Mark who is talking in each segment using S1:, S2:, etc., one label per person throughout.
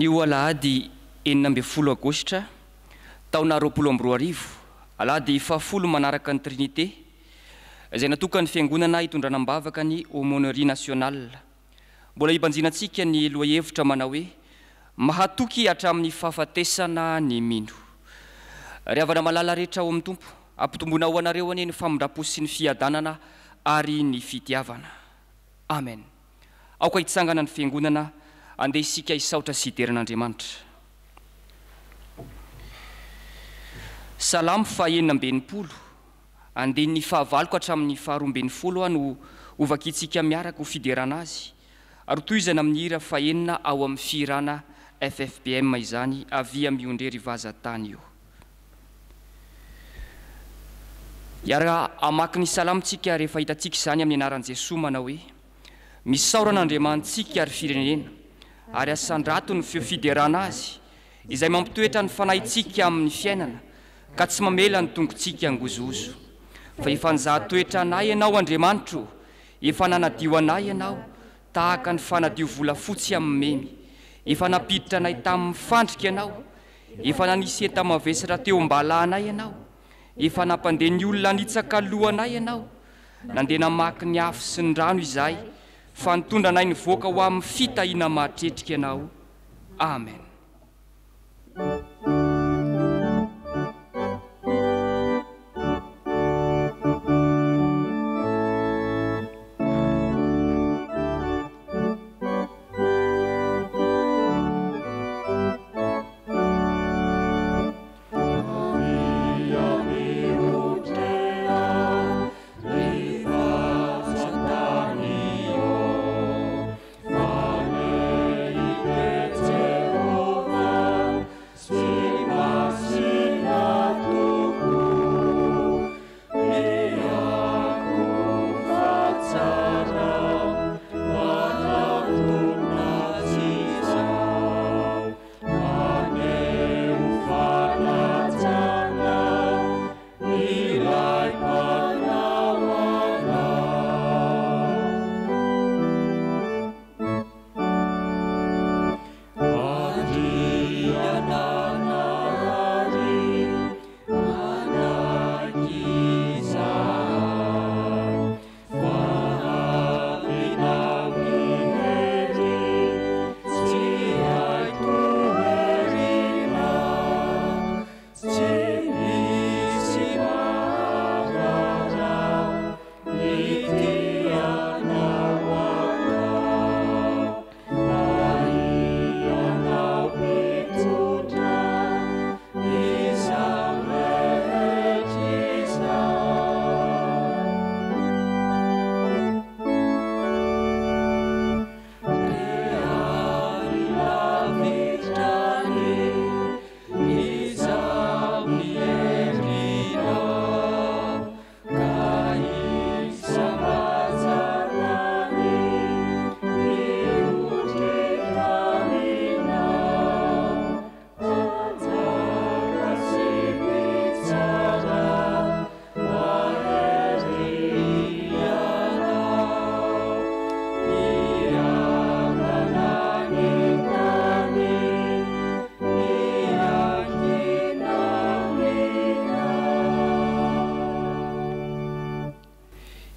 S1: Anio alahady 12 Aogositra taona 2020 alahady fahafolo manaraka ny Trinité izay natokany fiangonana hitondrana ambavaka ny aumônerie nationale. Mbola hibanjinantsika ny lohahevitra manao hoe mahatoky hatramin'ny fahafatesana ny mino. Ry havana malala rehetra ao amin'ny Tompo, ampitombona ho anareo anie ny famindrapo sy ny fiadanana ary ny fitiavana. Amen. Aoka hitsangana ny fiangonana andeha isika hisaotra sy hiderin'Andriamanitra. Salamo faha-enina-mbenipolo andeha ny fahavaloko hatramin'ny faha-roa-mbenifolo no ovakitsika miaraka ho fiderana azy. Ary tohizana amin'ny hira faha-enina ao amin'ny firana FFPM izany avy miondre rivazan-tany io. Iara amaky ny salamontsika rehefa hitantsika izany amin'ny anaran'i Jesosy manao hoe misaoran'Andriamantsika ary firenena ary asandrato ny feo fiderana azy izay mampitoetra ny fanahintsika amin'ny fiainana ka tsy mamela ny tongontsika angozozo. Fa efa nizahan-toetra anay ianao Andriamanitro, efa nanadio anay ianao tahaka ny fanadio volafotsy amin'ny memy, efa napiditra anay tamin'ny fandrika ianao, efa nanisy enta-mavesatra teo am-balanay ianao, efa nampandeha ny olona nitsaka lohanay ianao, nandeha namaky ny afo sy ny rano izahay, fa nitondra anay nivoaka ho amin'ny fitahiana mahatretrika ianao. Amen.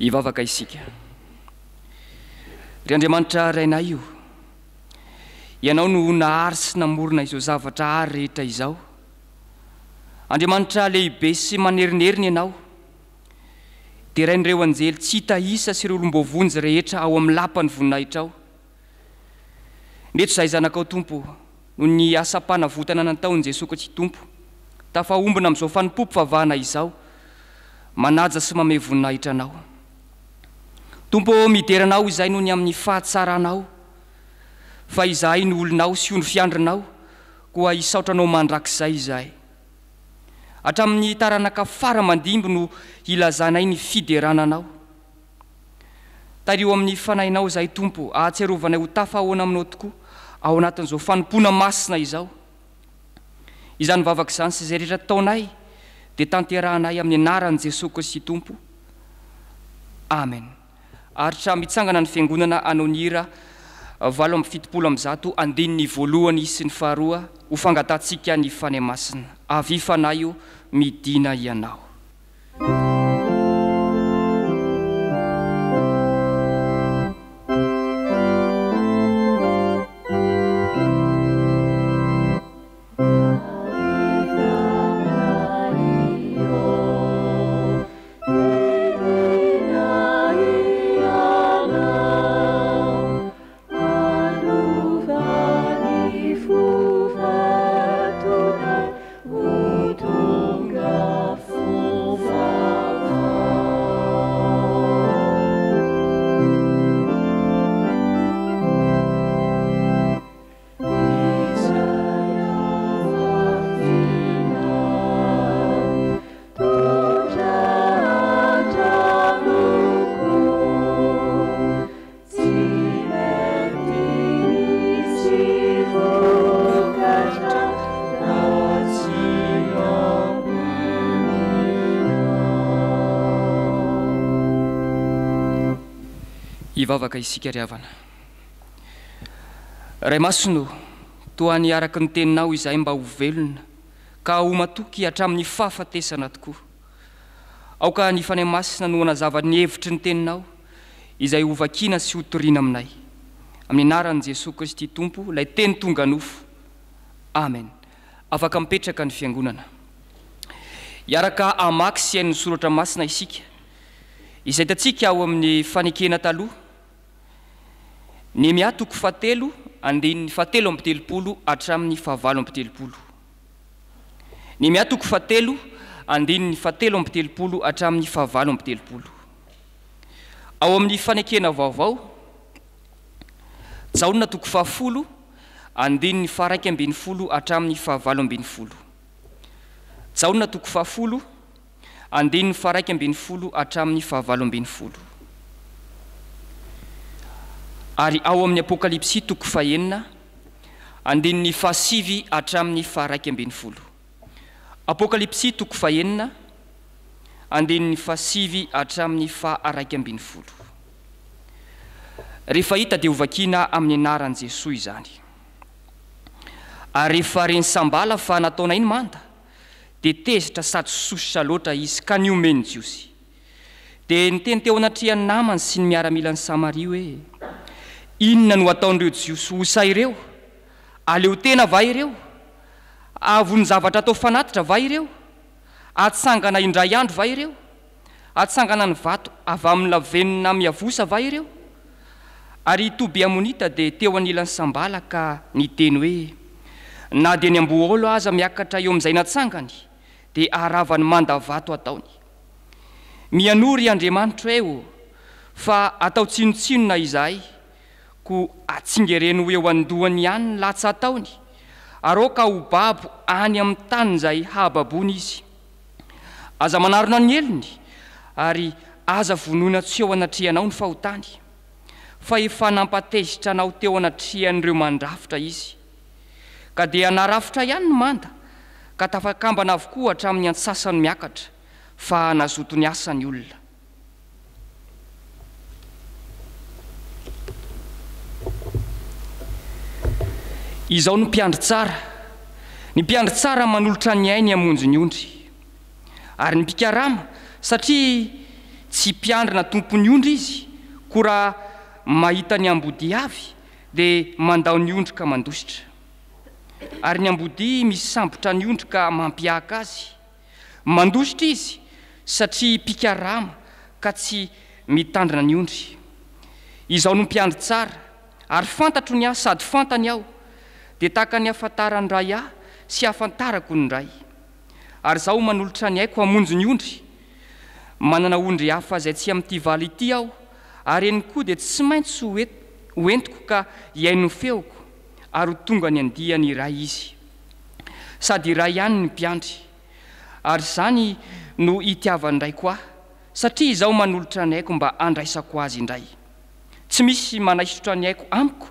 S1: Ivavaka isika. Ry Andriamanitra rainay io, ianao no nahary sy namorona izao zavatra hary rehetra izao. Andriamanitra lehibe sy manerineriny ianao, dia rain'ireo anjely tsy hita isa sy ireo lombovonjy rehetra ao amin'ny lapan'ny voninahitra ao. Neto izahay zanakao Tompo, no ny asa-panavotana nataon'i Jesosy Kristy Tompo, tafahombona amin'izao fanompoam-pivavahana izao, manaja sy manome voninahitra anao. Tompo, mideranao izay noho ny amin'ny fahatsaranao, fa izahay no olonao sy io ny fiandrinao, koa hisaotranao mandrakizay izahay. Hatramin'ny taranaka fara mandimby no ilazanay ny fiderananao. Tario amin'ny fanahinao izahay Tompo, ahatsiarovanay ho tafahoana aminao tokoa ao anatin'izao fanompona masina izao. Izany vavaka izany sy izay rehetra taonay, dia tanterahanay amin'ny anaran'i Jesosy Kristy Tompo. Amen. Aritra mitsangana ny fiangonana anao ny hira 7:70 andininy voalohany sy ny faharoa ho fangatantsika ny fanahy masina. Avy fanahy io midina ianao. Ivavaka isika ry havana. Ray masino, toa ny araky ny teninao izay mba ho velona ka ho matoky hatramin'ny fahafatesana tokoa. Aoka ny fanahy masina no hanazava ny hevitry ny teninao izay ho vakiana sy ho toriana aminay. Amin'ny anaran'i Jesosy Kristy Tompo, lay teny tonga nofo. Amen. Afaka mipetraka ny fiangonana. Iaraka amaky sy hain'ny soratra masina isika izay tatsika ao amin'ny fanekena taloha. Nehemia 7 andininy 7:70 hatramin'ny 7:70. Nehemia 7 andininy 7:70 hatramin'ny 7:70. Ao amin'ny fanekena vaovao, Jaona 10 andininy 1:10 hatramin'ny 7:10. Jaona 10 andininy 1:10 hatramin'ny 7:10. Ary ao amin'ny Apokalipsy 9 andininy 7 hatramin'ny 1:10. Apokalipsy 9 andininy 7 hatramin'ny 1:10. Rehefa hita dia ho vakiana amin'ny anaran'i Jesosy izany. Ary rehefa reny sambala fa nataona iny manda, dia tezitra sady sositra loatra izy ka niomeny Jiosy. Dia niteny teo anatrihan'ny namany sy ny miaramilany Samaria hoe: inona no ataon'ireo Jiosy ho say ireo? Aleo tena va ireo? Avy ny zavatra atao fanatitra va ireo? Atsangana indray andro va ireo? Atsangana ny vato avy amin'ny lavenina miavosa va ireo? Ary Tobiamonita dia teo anilan'ny sambala ka niteny hoe: na dia ny amboholo aza miakatra eo amin'izay natsangany, dia aharavany manda vato ataony. Mianory Andriamanitra eo fa atao tsinotsinona izahay, ko atsingereno eo andohany ihany latsa ataony, aroka ho babo any amin'ny tany izay hababony izy. Aza manarona ny elony, ary aza vonoina tsy eo anatrihanao ny fahotany, fa efa nampatezitra anao teo anatrihan'ireo mandrafitra izy. Ka dia narafitra ihany ny manda, ka tafakambana avokoa hatramin'ny antsasany miakatra, fa nazoto ny asany olona. Izao ny mpiandry tsara. Ny mpiandry tsara manolotra ny ainy hamonjy ny ondry. Ary ny mpikarama, satria tsy mpiandry na tompony ondry izy, ko raha mahita ny ambody avy, dia mandao ny ondry ka mandositra. Ary ny ambody misy sambotra ny ondry ka mampiaka azy. Mandositra izy, satria mpikarama ka tsy mitandrina ny ondry. Izao no mpiandry tsara, ary fantatro ny ahy sady fantany aho, dia tahaka ny afantarany ray ahy sy afantarako ny ray. Ary zaho manolotra ny aiko hamonjy ny ondry. Manana ondry hafa izay tsy amin'ity valy ity aho, ary eny koa dia tsy maintsy ho entiko ka hiaino ny feoko, ary ho tonga ny andiany iray izy. Sady iray ihany ny mpiandry, ary izany no itiavany indray koa, satria izaho manolotra ny aiko mba andraisako azy indray. Tsy misy manaisotra ny aiko amiko,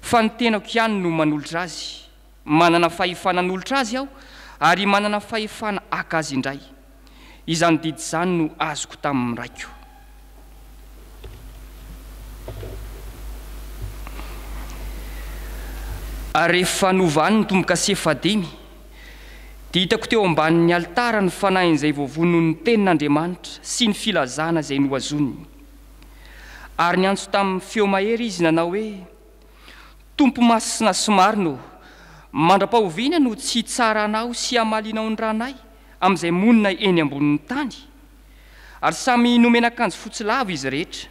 S1: fa ny tenako ihany no manolotra azy. Manana fahefana nolotra azy aho, ary manana fahefana aka azy indray. Izany didy izany no azoko tamin'ny raiko. Ary rehefa novany ny tomboka sy efadimy dia hitako teo ambanin'ny altara ny fanahin'izay voavono ny tenin'Andriamanitra sy ny filazana izay noazoniny. Ary ny antso tamin'ny feo mahery izy nanao hoe: Tompo masina somarino, mandra-pahoviana no tsy tsara anao sy hamalinao ny ranay amin'izay monina eny ambonin'ny tany. Ary samy nomena akanjo fotsy lava izy rehetra,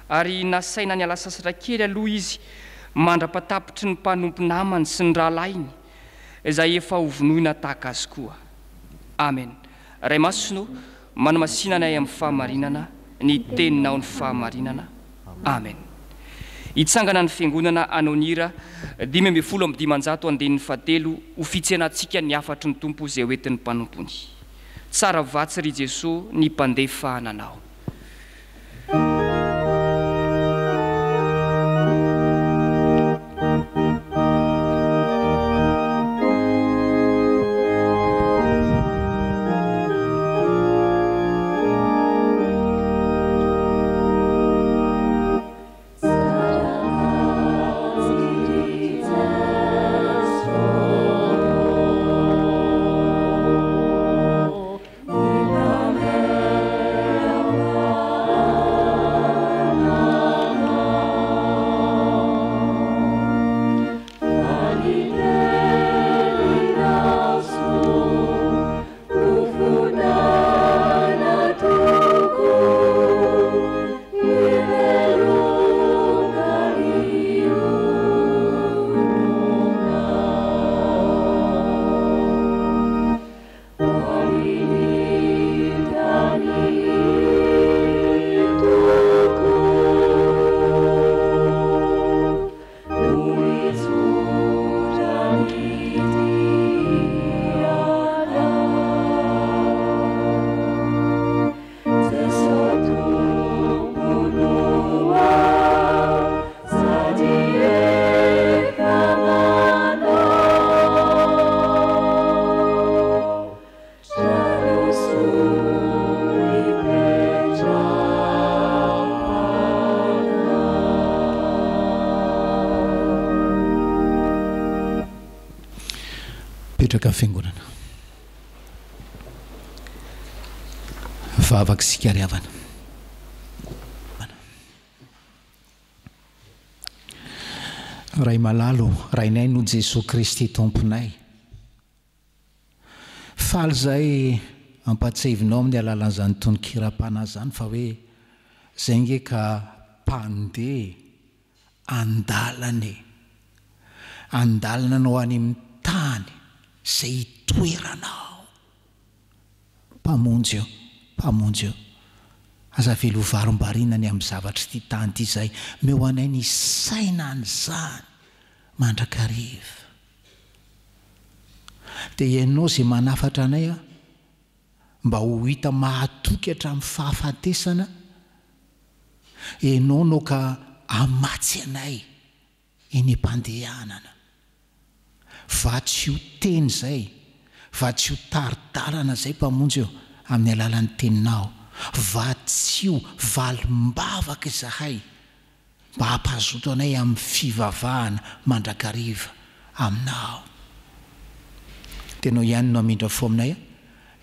S1: ary nasaina ny ala sasatra kely aloha izy mandra-patapitry ny mpanompo namany sy ny rahalainy izay efa hovonoina tahaka azy koa. Amen. Ray masino manamasinana ay amin'ny fahamarinana, ny teninao ny fahamarinana. Amen. Hitsangana ny fiangonana anonira 5:5 ho fitsenantsika ny afatry ny tompo izay hoentin'ny mpanompony. Tsara vatsy ry Jesosy ny mpandefa ananao.
S2: Petraka fiangonana vavaka sikariavana. Ray malalo, rainay no Jesosy Kristy tomponay. Faly zay ampatsivinao amin'ny alalan'izany tononkira-panahy zany fa hoe zay nge ka mpandeha andalana no any amin'ny tany zay hitoeranao. Mpamonjy eo aza velovarom-barinany amin'ny zavatra ty tany ty zay meo anay ny saina an'izany mandrakariva. Dia ianao zay manafatra anay mba ho hita mahatoky hatramin'ny fahafatesana, ianao no ka amatsy anay eny am-pandehanana. Va tsy ho teny zay, va tsy ho taridalana zay mpamonjy eo amin'ny alalan'ny teninao, va tsy ho valim-bavaka izahay mba hampazoto anay amin'ny fivavahana mandrakariva aminao. Tenao ihany no amindra fo aminay,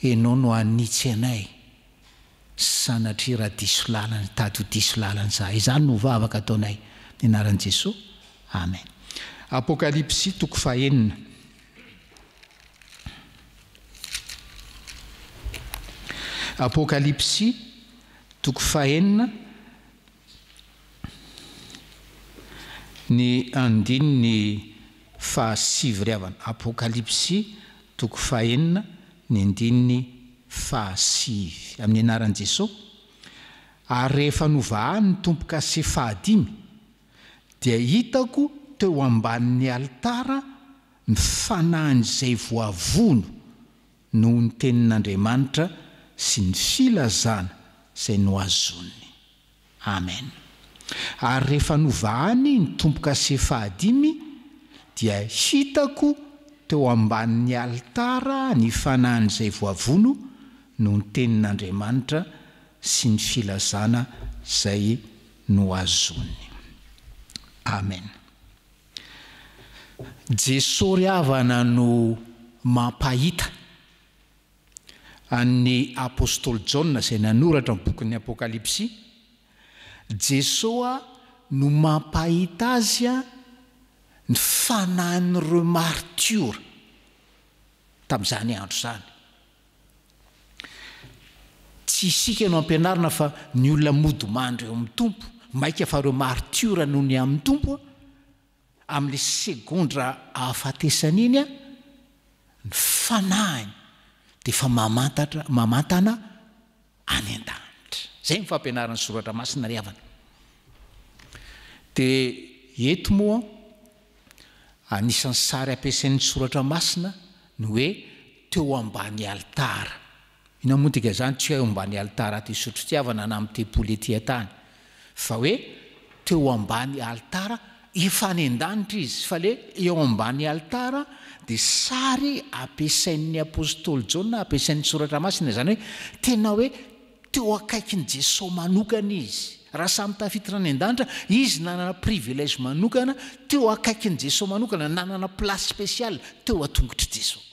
S2: ianao no anitsy anay sanatria raha diso lalana tady ho diso lalana izahay. Izany no vavaka ataonay ny anaran'i Jesosy. Amen. Apokalipsy 4. Apokalipsy 4 ny andininy 7. Apokalipsy 4 ny andininy 7 amin'ny anaran'i Jesosy. Ary rehefa novahany ny tomboka sy fahadimy dia hitako teo ambanin'ny altara ny fanahin'izay voavono noho ny tenin'Andriamanitra sy ny filazana izay noazoniny. Amen. Ary rehefa novahany ny tomboka sy fahadimy dia hitako teo ambanin'ny altara ny fanahin'izay voavono noho ny tenin'Andriamanitra sy ny filazana izay noazoniny. Amen. Jesosy avana no mampahita an'ny apôstôly Jaona izay nanoratra ny bokin'ny Apokalipsy. Jesosy no mampahita azy ny fanahin'ireo martiora tamin'izany andro izany. Tsy isika no ampianarina fa ny olona modomandry eo amin'ny tompo, maika fa ireo martiora noho ny amin'ny tompo amin'le segondra ahafatesana iny ny fanahiny dia efa mamantana any an-danitra. Zay ny fampianarana ny soratra masina ry havana. Dia eto moa anisan'ny sary ampiasain'ny soratra masina ny hoe teo ambany altara. Ina moa tika zany tsy hoe ambany altara ty sotrotiavana na amin'ny tempoly ety an-tany, fa hoe teo ambany altara efa any an-danitra izy, fa le eo ambany altara dia sary ampiasain'ny apôstôly Jaona, ampiasain'ny soratra masina, zany hoe tena hoe teo akaikin'i Jesosy manokana izy. Raha samy tafiditra any an-danitra, izy nanana privilège manokana teo akaikin'i Jesosy manokana, nanana place spéciale teo atongotry Jesosy.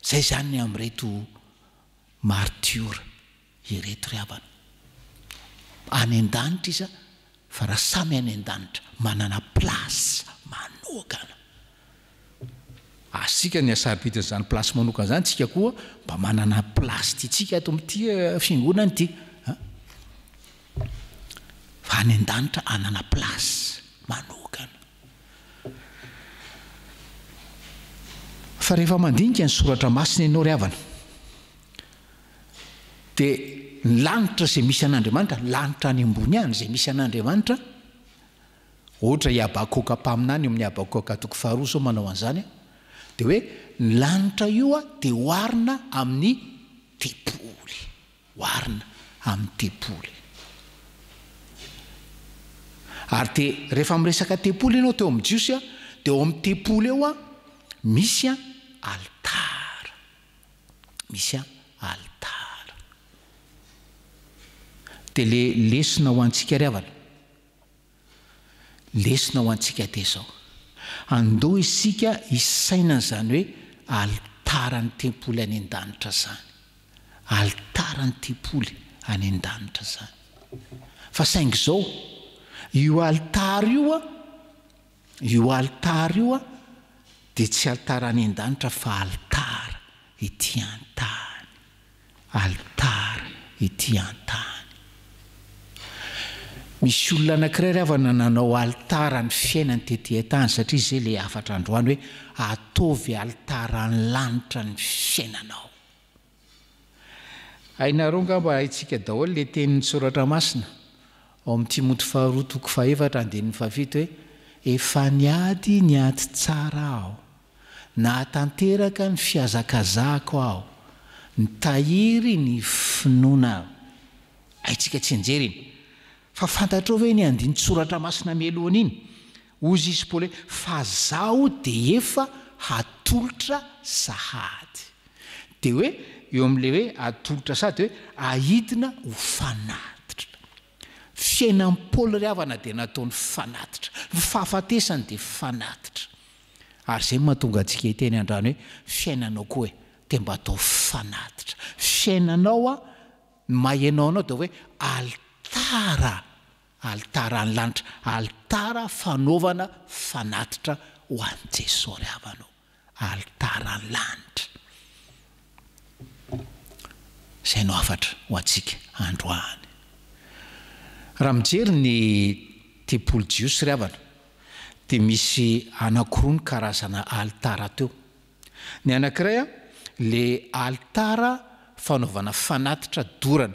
S2: Zay zany amin'ireto martiora ireto ry havana. Any an-danitra izy fa raha samy any an-danitra manana place manokana. Asika ny asaribidina zany place manokana zany, tsika koa mba manana place tytsika ato amin'ity fiangonana ity. Fa any an-danitra anana place manokana. Fa rehefa mandinika ny soratra masina ianao ry havana, dia ny lanitra izay misy an'Andriamanitra, lanitra any ambony any izay misy an'Andriamanitra, ohatra i Habakoka mpaminany amin'ny Habakoka 4 zao manao an'izany, dia hoe ny lanitra io dia oharina amin'ny tempoly, oharina amin'ny tempoly. Ary dia rehefa miresaka tempoly ianao teo amin'ny jiosy dia eo amin'ny tempoly eo misy altara, misy altara. Dia le lesona ho antsika ry havana, lesona ho antsika te zao, andao isika isaina zany hoe altarany tempoly any an-danitra zany, altarany tempoly any an-danitra zany. Fa saingy zao io altara io dia tsy altara any an-danitra fa altara ety an-tany, altara ety an-tany. Misy olona anankiray ry havana nanao altara ny fiainany tetỳ an-tany, satria zay le afatra androany hoe ataovy altara ny lanitra ny fiainanao. Hainareo ngamba haitsika daholo le tenin'ny soratra masina ao amin'ny Timoty 2:4-7 hoe efa niady tsara aho, nahatanteraka ny fiazakazako aho, nitahiry ny finoana aho. Haitsika tsy anjery iny. Fa fantatrao ve ny andiny soratra masina mialohan'iny? Ozy izy Paoly hoe fa zaho dia efa hatolotra sahady. Dia hoe eo amin'le hoe hatolotra sahady hoe ahidina ho fanatitra. Fiainan'i Paoly ry havana dia nataony fanatitra, ny fahafatesany dia fanatitra. Ary zay mahatonga antsika hiteny andrano hoe fiainanao koa dia mba atao fanatitra. Fiainanao mahainao anao dia hoe altara ny lanitra, altara fanaovana fanatitra ho an'i Jesosy ry havanao, altara ny lanitra. Zay no afatra ho antsika androany. Raha mijery ny tempoly jiosy ry havana dia misy anankiroa ny karazana altara teo. Ny anankiray le altara fanaovana fanatitra dorana,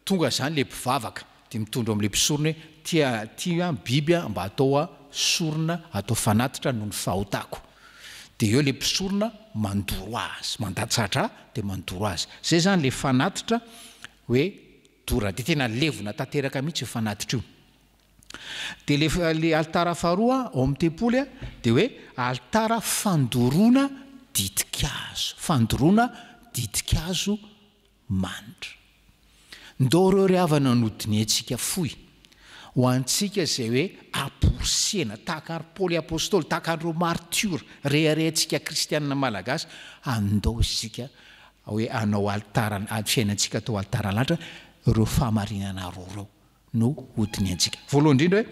S2: tonga zany le mpivavaka dia mitondra amin'le mpisorona hoe tia biby mba atao sorona, atao fanatitra noho ny fahotako. Dia eo le mpisorona mandoro azy, mandatsatra dia mandoro azy. Zay zany le fanatitra hoe dorana, dia tena levona tanteraka mihitsy io fanatitra io. Dia le altara faharoa ao amin'ny tempoly dia hoe altara fandoroana ditikazo, fandoroana ditikazo manitra. Ndao reo ry havana nodiny antsika fohy ho antsika zay hoe aporsena tahaka ary Paoly apôstôly tahaka andreo martiora reharehantsika kristianina malagasy andao isika hoe anao altara fiainantsika atao altara lanitra ireo fahamarinana roa reo no hodiny antsika. Voalohany indrindra hoe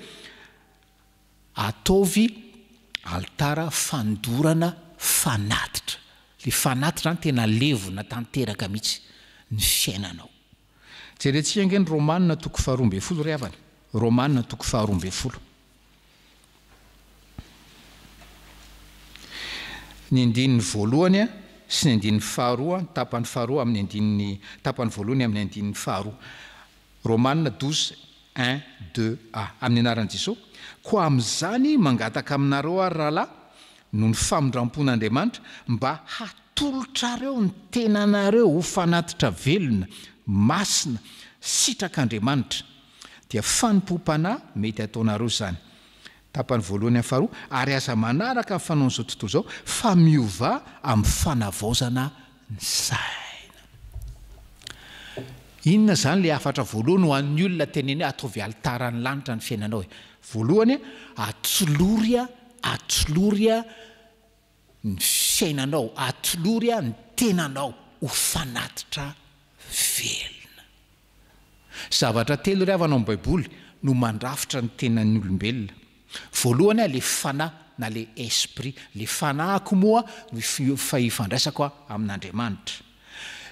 S2: ataovy altara fandorana fanatitra. Le fanatitra ny tena levona tanteraka mihitsy ny fiainanao. Jerentsika angeny Romanina toko 12 ry havana. Romanina toko 12. Ny andininy voalohany sy ny andininy faharoa, tapany faharoa amin'ny andininy tapany voalohany amin'ny andininy faharoa. Romanina 12:1-2a amin'ny anaran'i Jesosy. Koa amin'izany mangataka aminareo ary rahalahy noho ny famindrampon'Andriamanitra mba hatolotrareo ny tenanareo ho fanatitra velona, masina, sitrak'Andriamanitra dia fanimpom-panahy mety ataonareo zany. Tapany voalohany amin'ny faharoa, ary aza manaraka amin'ny fanaon'izao tontolo izao fa miova amin'ny fanavaozana ny saina. Inona zany le afatra voalohany ho an'ny olona teneny ataovy altara ny lanitra ny fiainanao? Voalohany atsoloria ny fiainanao, atsoloria ny tenanao ho fanatitra velona. Zavatra telo ry havana amin'ny Baiboly no mandrafitra ny tenan'ny olombelona. Voalohany le fanahy na le esprit, le fanahiko moa ny fahifandraisako amin'Andriamanitra.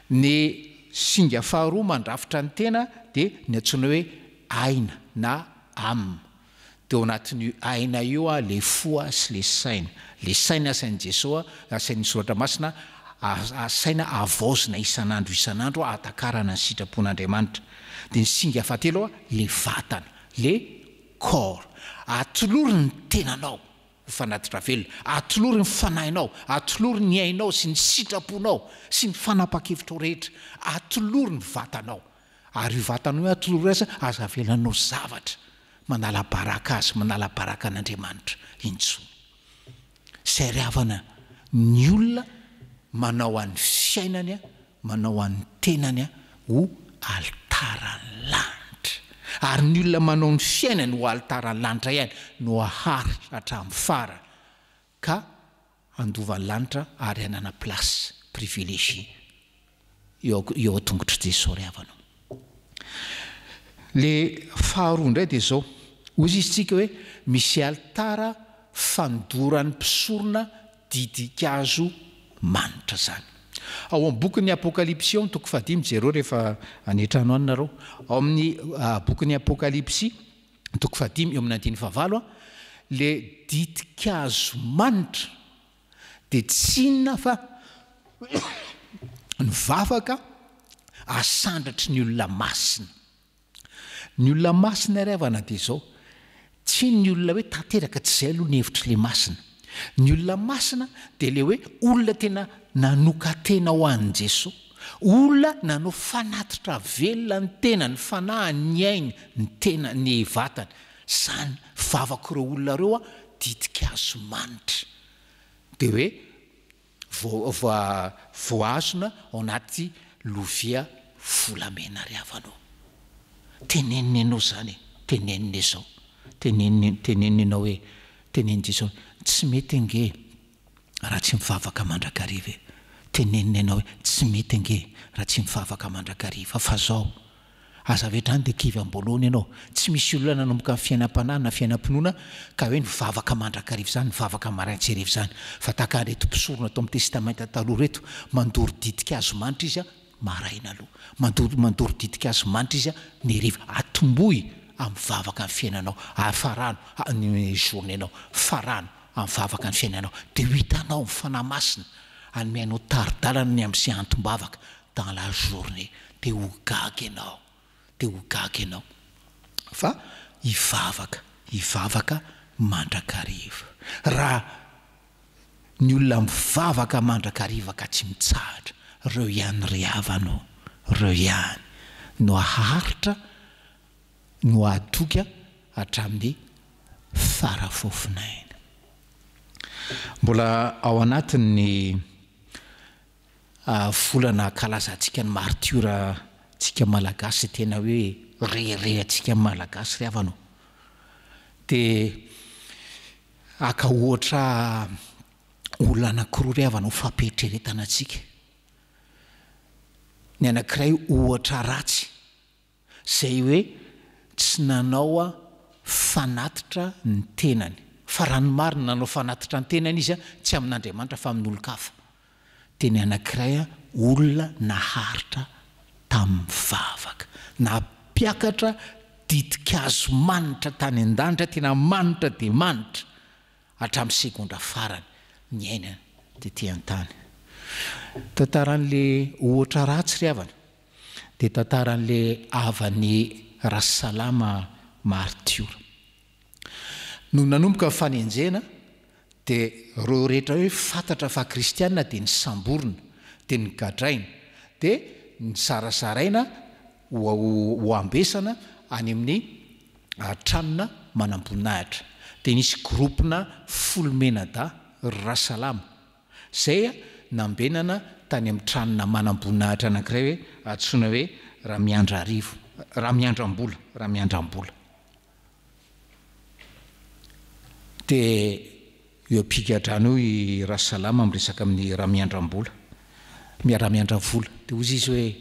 S2: Ny singa faharoa mandrafitra ny tena dia ny antsoina hoe aina na âme. Dia ao anatin'ny aina io le fo sy le saina. Le saina asain'i Jesosy, asain'ny soratra masina, saina avaozina isan'andro atakarana ny sitrapon'Andriamanitra. Dia ny singa fahatelo le vatana, le corps. Atolory ny tenanao ho fanatitra velona, atolory ny fanahinao, atolory ny ainao sy ny sitraponao sy ny fanapa-kevitra rehetra, atolory ny vatanao. Ary io vatanao atolory aza avelanao zavatra manala baraka azy, manala baraka an'Andriamanitra intsony. Zay ry havana ny olona manao an'ny fiainany, manao an'ny tenany ho altarany lanitra. Ary ny olona manao ny fiainany ho altarany lanitra ihany no aharitra hatramin'ny farany ka andovan'ny lanitra ary anana plasy privilégie eo an-tongotra Jesosy ry havana. Le faharoa indray dia zao, ozy izy tsika hoe misy altara fandoran'ny mpisorona didikazo manitra zany. Ao amin'ny bokin'ny Apokalipsy ao toko 5 jereo rehefa anetrano any nareo. Ao amin'ny bokin'ny Apokalipsy toko 5 eo amin'ny 9 le didikazo manitra dia tsy inona fa ny vavaka asandratry ny olona masina. Ny olona masina ry havana dia zao, tsy ny olona hoe tanteraka tsy izay aloha ny hevitry le masina. Ny olona masina dia le hoe olona tena nanokatena ho an'i Jesosy, olona nanao fanatitra velona ny tena, ny fanahy, ny ainy, ny tena, ny vatany. Zany vavaka ireo olona ireo didikazo manitra. Dia hoe voazona ao anaty lovia volamena ry havanao. Teneniny ianao zany, teneniny izao, teneniny ianao hoe, teneniny Jesosy, tsy mety ange raha tsy mivavaka mandrakariva. Teneniny ianao hoe tsy mety ange raha tsy mivavaka mandrakariva. Fa zao aza vetrany dia kivy ambolony ianao. Tsy misy olona nanomboka amin'ny fiainam-panahy na fiainam-pinoana ka hoe nivavaka mandrakariva zany, nivavaka maraintserivo zany. Fa tahaka reto mpisorona atao amin'ny testamenta taloha reto, mandory didikazo manitra izy maraina aloha, mandory didikazo manitra izy ny hariva, atombohy amin'ny vavaka amin'ny fiainanao, farano ny journée-nao, farano amin'ny vavaka ny fiainanao. Dia ho hitanao ny fanahy masina anomeanao taridalana ny amin'ny sy antom-bavaka dans la journée. Dia ho gaga ianao, dia ho gaga ianao. Fa hivavaka mandrakariva. Raha ny olona mivavaka mandrakariva ka tsy mitsahatra, reo ihany ry havanao, reo ihany no aharitra, no atoka hatramin'ny farafofinaina. Mbola ao anatin'ny volana kalazantsika ny martiora tsika malagasy, tena hoe reharehantsika malagasy ry havanao. dia aka ohatra olona anankiroa ry havana ho fampietreretana antsika. Ny anankiray ohatra ratsy izay hoe tsy nanao a fanatitra ny tenany, fa raha ny marina nanao fanatitra ny tenany izy a tsy amin'Andriamanitra fa amin'olon-kafa. Dia ny anankiray a olona naharitra tamin'ny mivavaka, nampiakatra didikazo manitra tany an-danitra, tena manitra dia manitra hatramin'ny segondra farany ny ainany dia ty an-tany. Tantaran'le ohatra ratsy ry havana dia tantaran'le avan'ny Rasalama Martiora. No nanomboka ny fanenjena dia reo rehetra hoe fantatra fa kristianina dia ny samborina dia ny gadraina dia ny sarasaraina ho ambesana any amin'ny tranona manam-boninahitra. Dia nisy gropina Folomenada Rasalama izay nambenana tany amin'ny tranona manam-boninahitra anankiray hoe antsoina hoe Ramiandrambola. Dia eo ampigadrano io i Rasalama miresaka amin'ny Ramiandrambola. Dia ozy izy hoe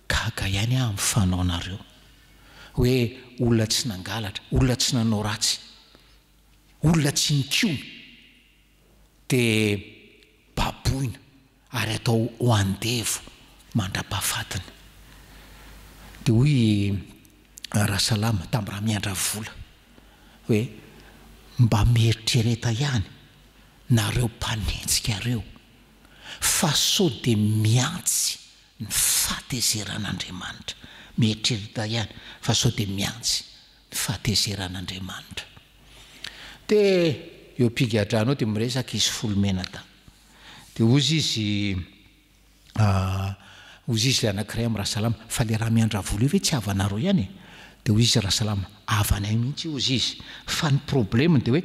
S2: gaga ihany amin'ny fanao nareo, hoe olona tsy nangalatra, olona tsy nanao ratsy, olona tsy nikiona dia baboina ary atao ho andevo mandra-pahafatiny. Dia hoy Rasalama tamin'ny Ramiandravola hoe mba mieritrereta ihany nareo mpanenjika reo fa sao dia miantsy ny fahatezeran'Andriamanitra. Mieritrereta ihany fa sao dia miantsy ny fahatezeran'Andriamanitra. Dia eo ampigadrano dia miresaka izy Folomenada. Dia ozy izy le anankiray amin'ny Rasalama fa le Ramiandravola io ve tsy havanareo ihany? Dia hoy izy Rasalama havanay mihitsy ozy izy, fa ny problemany dia hoe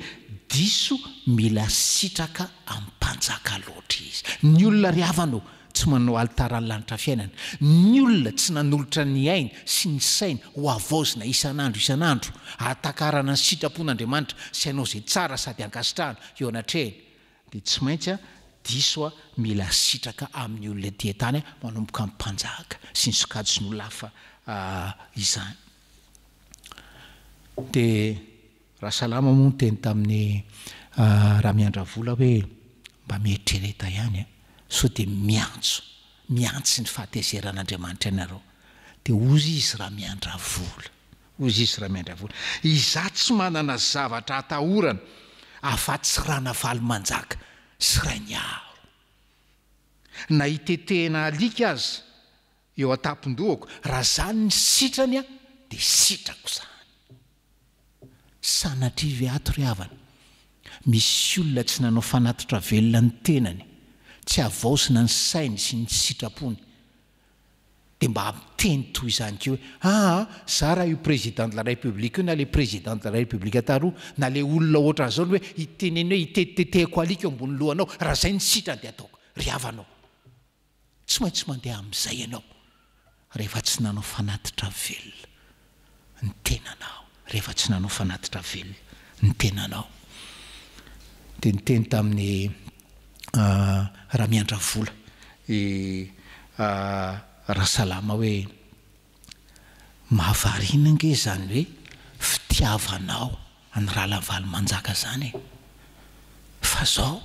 S2: diso mila sitraka amin'ny mpanjaka loatra izy. Ny olona ry havanao tsy manao alitara ny lanitra fiainana, ny olona tsy nanolotra ny ainy sy ny saina ho avaozina isan'andro ahatakarana ny sitrapon'Andriamanitra sy hanao izay tsara sady ankasitrahana eo anatrehany, dia tsy maintsy diso mila sitraka amin'ny olona ety tany manomboka amin'ny mpanjaka sy ny sokajy sy ny olona hafa izany. Dia Rasalama moa teny tamin'ny Ramiandravola hoe mba mieritrereta ihany sao dia miantsy ny fahatezeran'Andriamanitra ianareo. Dia ozy izy Ramiandravola, izaho tsy manana zavatra hatahorana afa-tsy rana valo-manjaka sy rainy aro. Na hitetehana alika aza eo an-tampon-dohako, raha zany ny sitrany dia sitrako zany. Sanatrivy ato ry havana, misy olona tsy nanao fanatitra velona ny tenany, tsy avaosina ny sainy sy ny sitrapony, dia mba miteny toy izany keo hoe za raha io président de la république io na le président de la république ataroa na le olona ohatran' izao hoe hiteneny hoe hitetetehako alika eo ambony lohanao, raha zay ny sitrany dia ataoko. Ry havanao tsy maintsy mandeha amin'izay ianao rehefa tsy nanao fanatitra velona ny tenanao, dia niteny tamin'ny Ramiandravola Rasalama hoe mahavariana nge zany hoe fitiavanao ny rahalavalo manjaka zany fa zao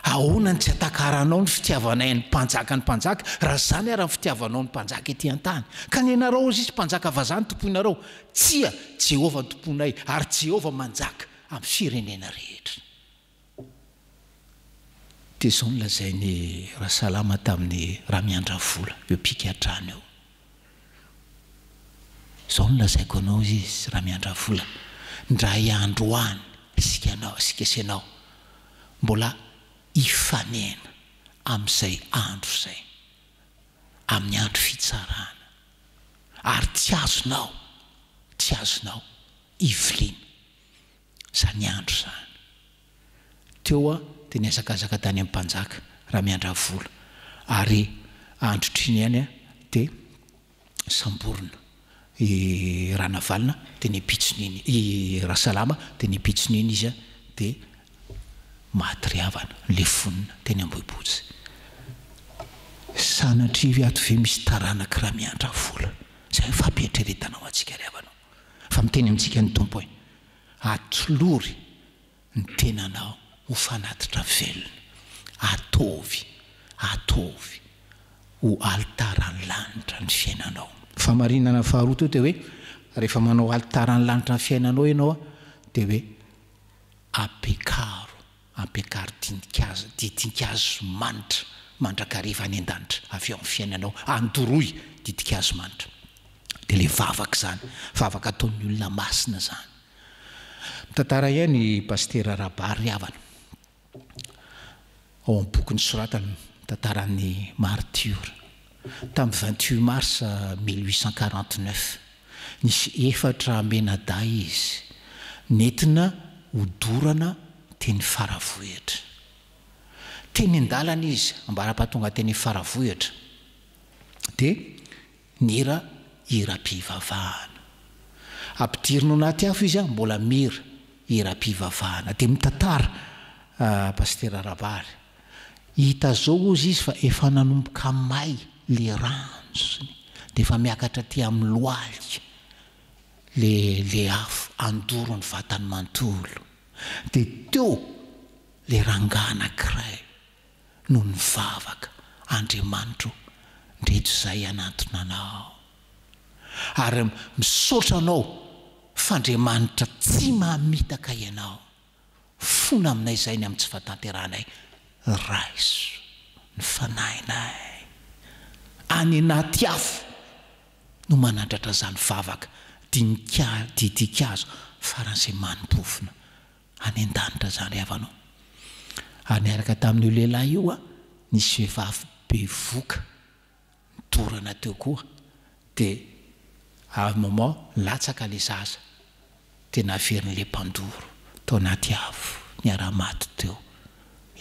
S2: ahoana ny tsy atakaranao ny fitiavanay ny mpanjaka raha zany ary ny fitiavanao ny mpanjaka ety an-tany. Ka ny ianareo ozy izy mpanjaka vazany tomponareo, tsia Jehova ny tomponay ary Jehova manjaka amin'ny firenena rehetra. Dia izao nolazainy Rasalama tamin'ny Ramiandravola eo mpikatrano eo. Izao nolazaiko anao izy Ramiandravola, ndray andro any sika senao mbola ifanena amin'izay andro izay, amin'ny andro fitsarana, ary tsy azonao iviliana zany andro zany. Teo dia niazakazaka tany amin'ny mpanjaka Ramiandravola, ary andro triny ihany dia samborina i ranavalina de ny pitsoniny i rahasalama de ny pitsoniny izy a de maty ryhavana le fonina teny amboibotsy sanatrivy ato ve misy taranaka raha miandra vola zay fampietreretanao atsika ryhavanao fa miteny amintsika ny tompo hoe atlóry ny tenanao ho fanatitra velona atovy ho altarany lanitra ny fiainanao famarinana faharoa teo te hoe rehefa manao altarany lanitra ny fiainanao ianao a de hoe apekaro didinkazo manitra mandrakariva any an-danitra avy eo amin'ny fiainanao andoroy didinkazo manitra de le vavaka zany vavaka ataon'ny olona masina zany mitantara ihany pastera Rabary havana ao amin'ny boky ny soratany tantaran'ny martyre tamin'ny 28 mars 1849 nisy 4 menada izy nentina hodorana teny faravohitra teny an-dalana izy ambara-pahatonga teny faravohitra de nira ira-pivavahana ampidirino anaty afo izy a mbola mira ira-pivavahana de mitantara pastera Rabary hita zao ozy izy fa efa nanomboka may le ranjony de efa miakatra ty amin'ny loaly le afo andoro ny vatany mantolo de teo le rangana kiray no ny vavaka Andriamanitro ndreto zay anatona anao ary misaotra anao f'Andriamanitra tsy mahamitaka ianao fona aminay zay ny amin'ny tsy fahatanteranay raiso ny fanahinay any anaty afo no manandratra zany vavaka didinkazo faran'izay manimpofona any an-danitra zany havanao ary niaraka tamin'io lehilahy io a nisy vehivavy be voka midorana teo koa de moment latsaka le zaza de naverin'le mpandoro tao anaty afo niara-maty teo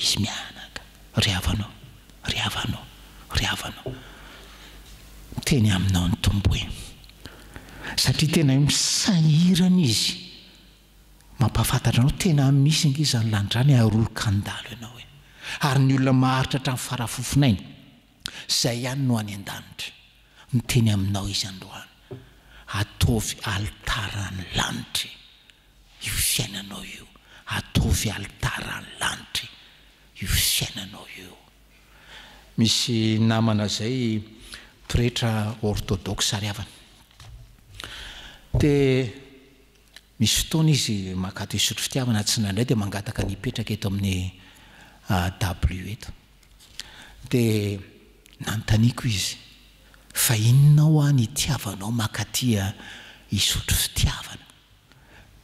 S2: izy mianaka ry havanao teny aminao ny tombo hoe satria tena misahirana izy mampafantatra anao tena misy nge zany landrany arolo-kandalo ianao hoe ary ny olona maharitra hatramin'ny farafofinainy zay ihany no any an-danitra miteny aminao izy androany ataovy altarany lanitry io fiainanao io ataovy altarany lanitry io fiainanao io misy namana zay pretra orthodoxe ary havana de misy fotoana izy makato isotro fitiavana tsy nandray de mangataka nipetraka eto amin'ny W eto de nanontaniako izy fa inonao any itiavanao makatia isotro fitiavana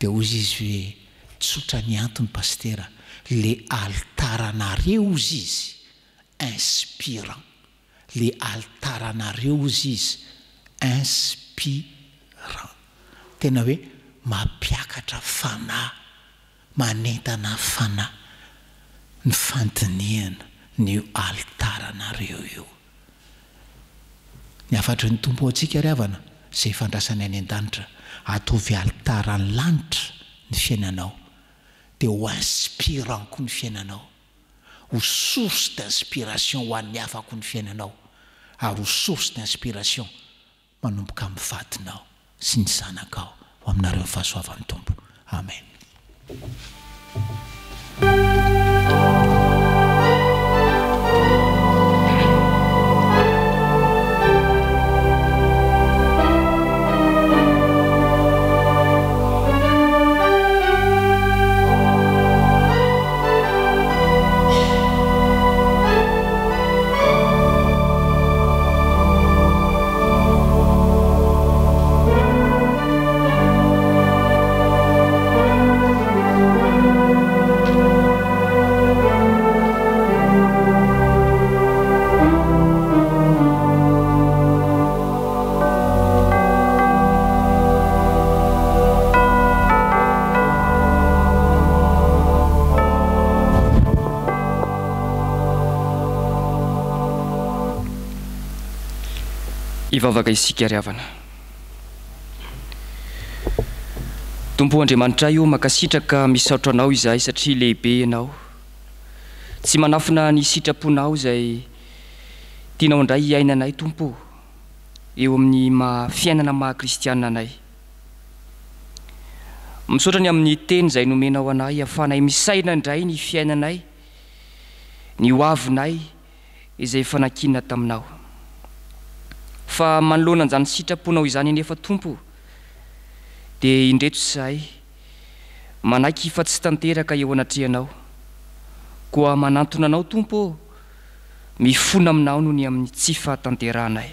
S2: de ozy izy hoe tsotra ny antony pastera le altaranareo ozy izy inspirant le altaranareo ozy izy inspirant tena hoe mampiakatra fanahy manentana fanahy ny fantiniana ny altaranareo io ny afatry ny tompo atsika ry havana zay fandrasany any an-danitra ataovy altarany lanitra ny fiainanao de ho inspirant koa ny fiainanao ho source d'inspiration ho an'ny hafako ny fiainanao ary ho source d'inspiration manomboka amin'ny vadinao sy ny zanakao ho aminareo ny fahasoavan'ny tompo amen.
S1: Ivavaka isika ry havana Tompo Andriamanitra io makasitraka misaotra anao izahay satria lehibe ianao. Tsy manafina ny sitraponao izay tianao indray hiainanay Tompo eo amin'ny fiainana maha-kristianina anay. Misaotra ny amin'ny teny izay nomenao anay ahafahanay misaina indray ny fiainanay, ny hoavinay izay fanakinana taminao. Fa manoloana an'izany sitraponao izany nefa Tompo dia indreto izahay manaiky fa tsy tanteraka eo anatrehanao, koa manantona anao Tompo mifona aminao noho ny amin'ny tsy fahatanteranay.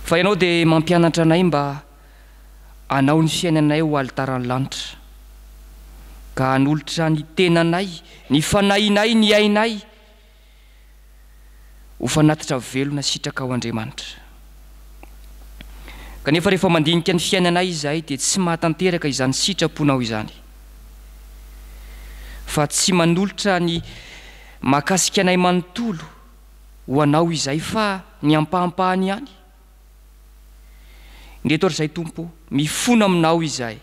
S1: Fa ianao dia mampianatra anay mba hanao ny fiainanay ho alitaran'ny lanitra, ka hanolotra ny tenanay, ny fanahinay, ny ainay ho fanatitra velona sitraka ao Andriamanitra. Kanefa rehefa mandinika ny fiainanay izahay dia tsy mahatanteraka izany sitraponao izany, fa tsy manolotra ny mahakasika anay manontolo ho anao izahay fa ny ampahampahany ihany. Indreto ary izay Tompo, mifona aminao izahay,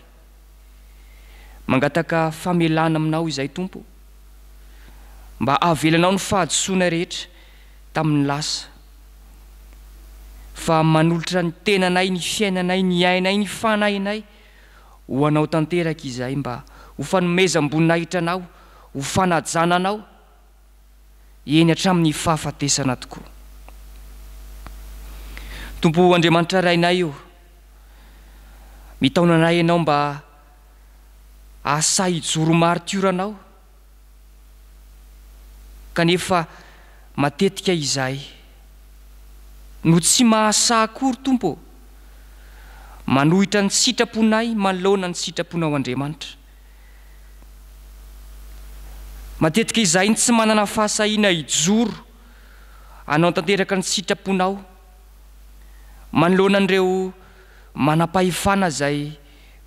S1: mangataka famelana aminao izahay Tompo, mba avelanao ny fahadisoana rehetra tamin'ny lasa, fa manolotra ny tenanay, ny fiainanay, ny ainay, ny fanahinay ho anao tanteraka izahay, mba ho fanomezam-boninahitra anao, ho fanajana anao eny hatramin'ny fahafatesana tokoa. Tompo Andriamanitra rainay io, mitaona anay ianao mba asa hijoro martioranao, kanefa matetika izahay no tsy mahasa akory Tompo manohitra ny sitraponay manoloana ny sitraponao Andriamanitra. Matetika izahay ny tsy manana fahasahiana hijoro hanao tanteraka ny sitraponao manoloana an'ireo manam-pahefana izay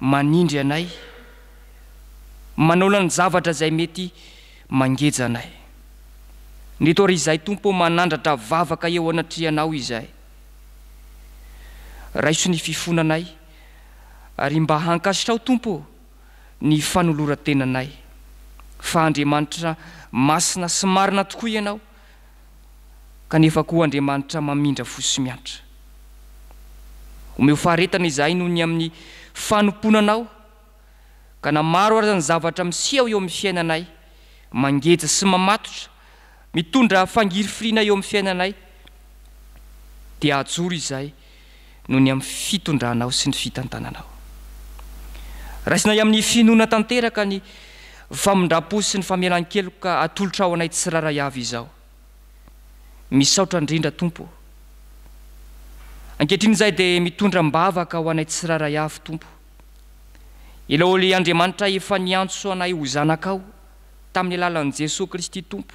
S1: manindry anay, manoloana ny zavatra izay mety mangeja anay. Ndreto ary izahay Tompo manandratra vavaka eo anatrehanao izahay. Raiso ny fifonanay ary mba hankasitrao Tompo ny fanoloran-tenanay, fa Andriamanitra masina sy marina tokoa ianao, kanefa koa Andriamanitra mamindra fo sy miantra. Omeo faharetana izahay noho ny amin'ny fanomponanao, ka na maro ary ny zavatra miseho eo amin'ny fiainanay, mangeja sy mamatotra, mitondra fangirifirina eo amin'ny fiainanay, dia ajoro izahay noho ny amin'ny fitondranao sy ny fitantananao. Raisina amin'ny finoana tanteraka ny famindram-po sy ny famelan-keloka ka atolotra ao anay tsiraray avy izao. Misaotra indrindra Tompo. Ankehitriny izay dia mitondra mbavaka ho anay tsiraray avy Tompo. Ilaoly Andriamanitra efa niantso anay ho zanakao tamin'ny alalan'i Jesosy Kristy Tompo.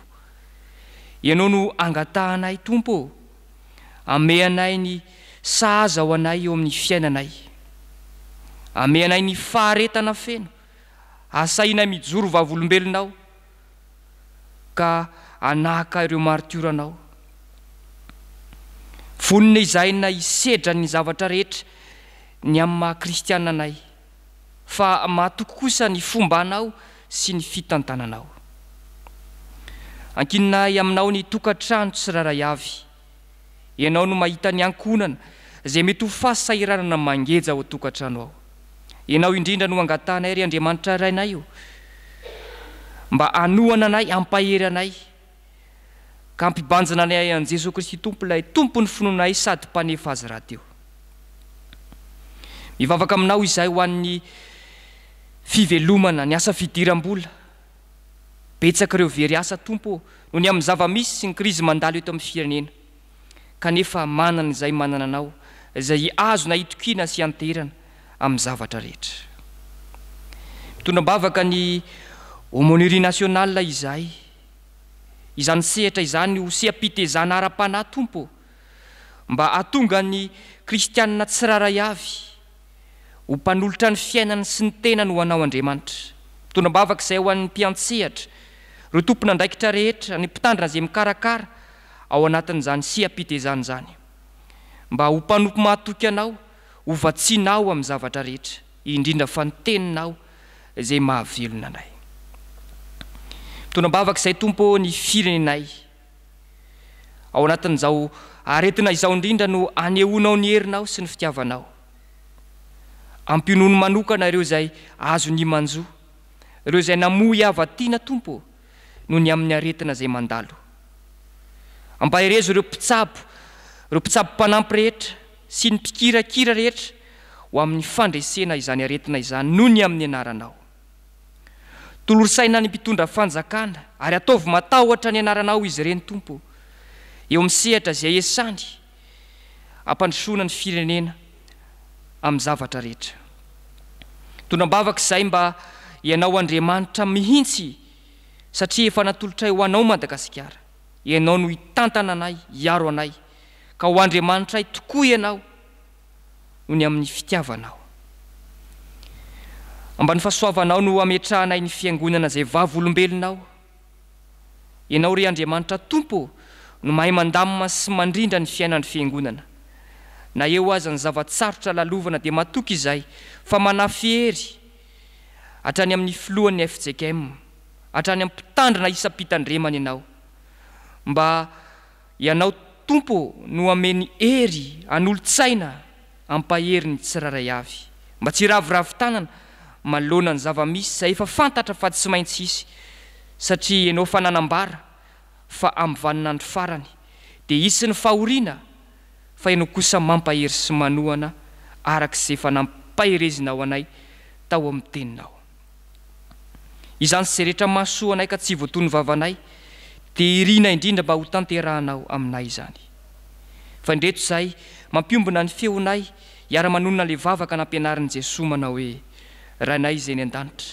S1: Ianao no angatahanay Tompo, ameanay ny sahaza ho anay eo amin'ny fiainanay, ameanay ny faharetana feno, asainay mijoro vavolombelonao ka anahaka ireo martioranao. Vonina izahay na hisedra ny zavatra rehetra ny amin'ny maha-kristianina anay, fa mahatoky kosa ny fombanao sy ny fitantananao. Ankininay aminao ny tokantrano tsiraray avy. Ianao no mahita ny ankonana izay mety ho fahasahiranana mangeja ao tokantrano ao. Ianao indrindra no angatahanay ry Andriamanitra rainay io, mba hanohana anay, hampahery anay, ka hampibanjana anay an'i Jesosy Kristy Tompo, ilay tompony finoanay sady mpanefa azy rahateo. Mivavaka aminao izahay ho an'ny fivelomana, ny asa fidiram-bola. Betsaka ireo very asa Tompo noho ny amin'ny zava-misy sy ny krizy mandalo eto amin'ny firenena, kanefa manana izay manana anao izay azona hitokiana sy hanterana amin'ny zavatra rehetra. Mitondra-bavaka ny aumônerie nationale izahay, izany sehatra izany ho seha-pitezana ara-panahy Tompo, mba hatonga ny kristianina tsiraray avy ho mpanolotra ny fiainany sy ny tenany ho anao Andriamanitra. Mitondra-bavaka izay ho an'ny mpiantsehatra, ireo tompona andraikitra rehetra, ny mpitandrina izay mikarakara ao anatin'izany seha-pitezana izany, mba ho mpanompo mahatoky anao, ho vatsianao amin'ny zavatra rehetra, indrindra fa ny teninao izay mahavelona anay. Tonambavaka izay Tompo ny firenenay ao anatin'izao aretina izao indrindra no anehoanao ny herinao sy ny fitiavanao. Ampionono manokana ireo izay azo ny manjo, ireo izay namoy havatiana Tompo no ny amin'ny aretina izay mandalo. Ampaherezo ireo mpitsabo mpanampy rehetra sy ny mpikirakira rehetra ho amin'ny fandresena izany aretina izany no ny amin'ny anaranao. Tolorsaina ny mpitondra fanjakana ary ataovy matahotra ny anaranao izy ireny Tompo, eo amin'ny sehatra izay esany ampandrosoana ny firenena amin'ny zavatra rehetra. Tonambavaka izay mba ianao Andriamanitra mihintsy, satria efa natolotray ho anao Madagasikara. Ianao no hitantana anay, hiaro anay, ka ho Andriamanitra ay tokoa ianao no ny amin'ny fitiavanao. Amba ny fahasoavanao no ametrahanay ny fiangonana izay vavolombelonao. Ianao ry Andriamanitra Tompo no mahay mandamina sy mandrindra ny fiainan'ny fiangonana. Na eo aza ny zavatsarotra lalovana dia matoky izay fa manafy hery hatrany amin'ny filohan'ny FJKM, hatrany amin'ny mpitandrina isam-pitandremana ianao. Mba ianao Tompo no ameny hery an'olon-tsaina ampahery ny tsiraray avy, mba tsy ravoravo tanana manoloana ny zava-misy izay efa fantatra fa tsy maintsy hisy, satria ianao fananambara fa amin'ny vaninandro farany dia hisy ny fahoriana, fa ianao kosa mampahery sy manohana arak'izay efa nampaherezinao anay tao amin'ny teninao. Izany sy rehetra mahasoa anay ka tsy voatony vavanay dia irina indrindra mba ho tanterahanao aminay izany. Fa indreto izay mampiombona ny feonay hiara-manonona le vavaka nampianarin'i Jesosy manao hoe: Ranay izay ny an-danitra,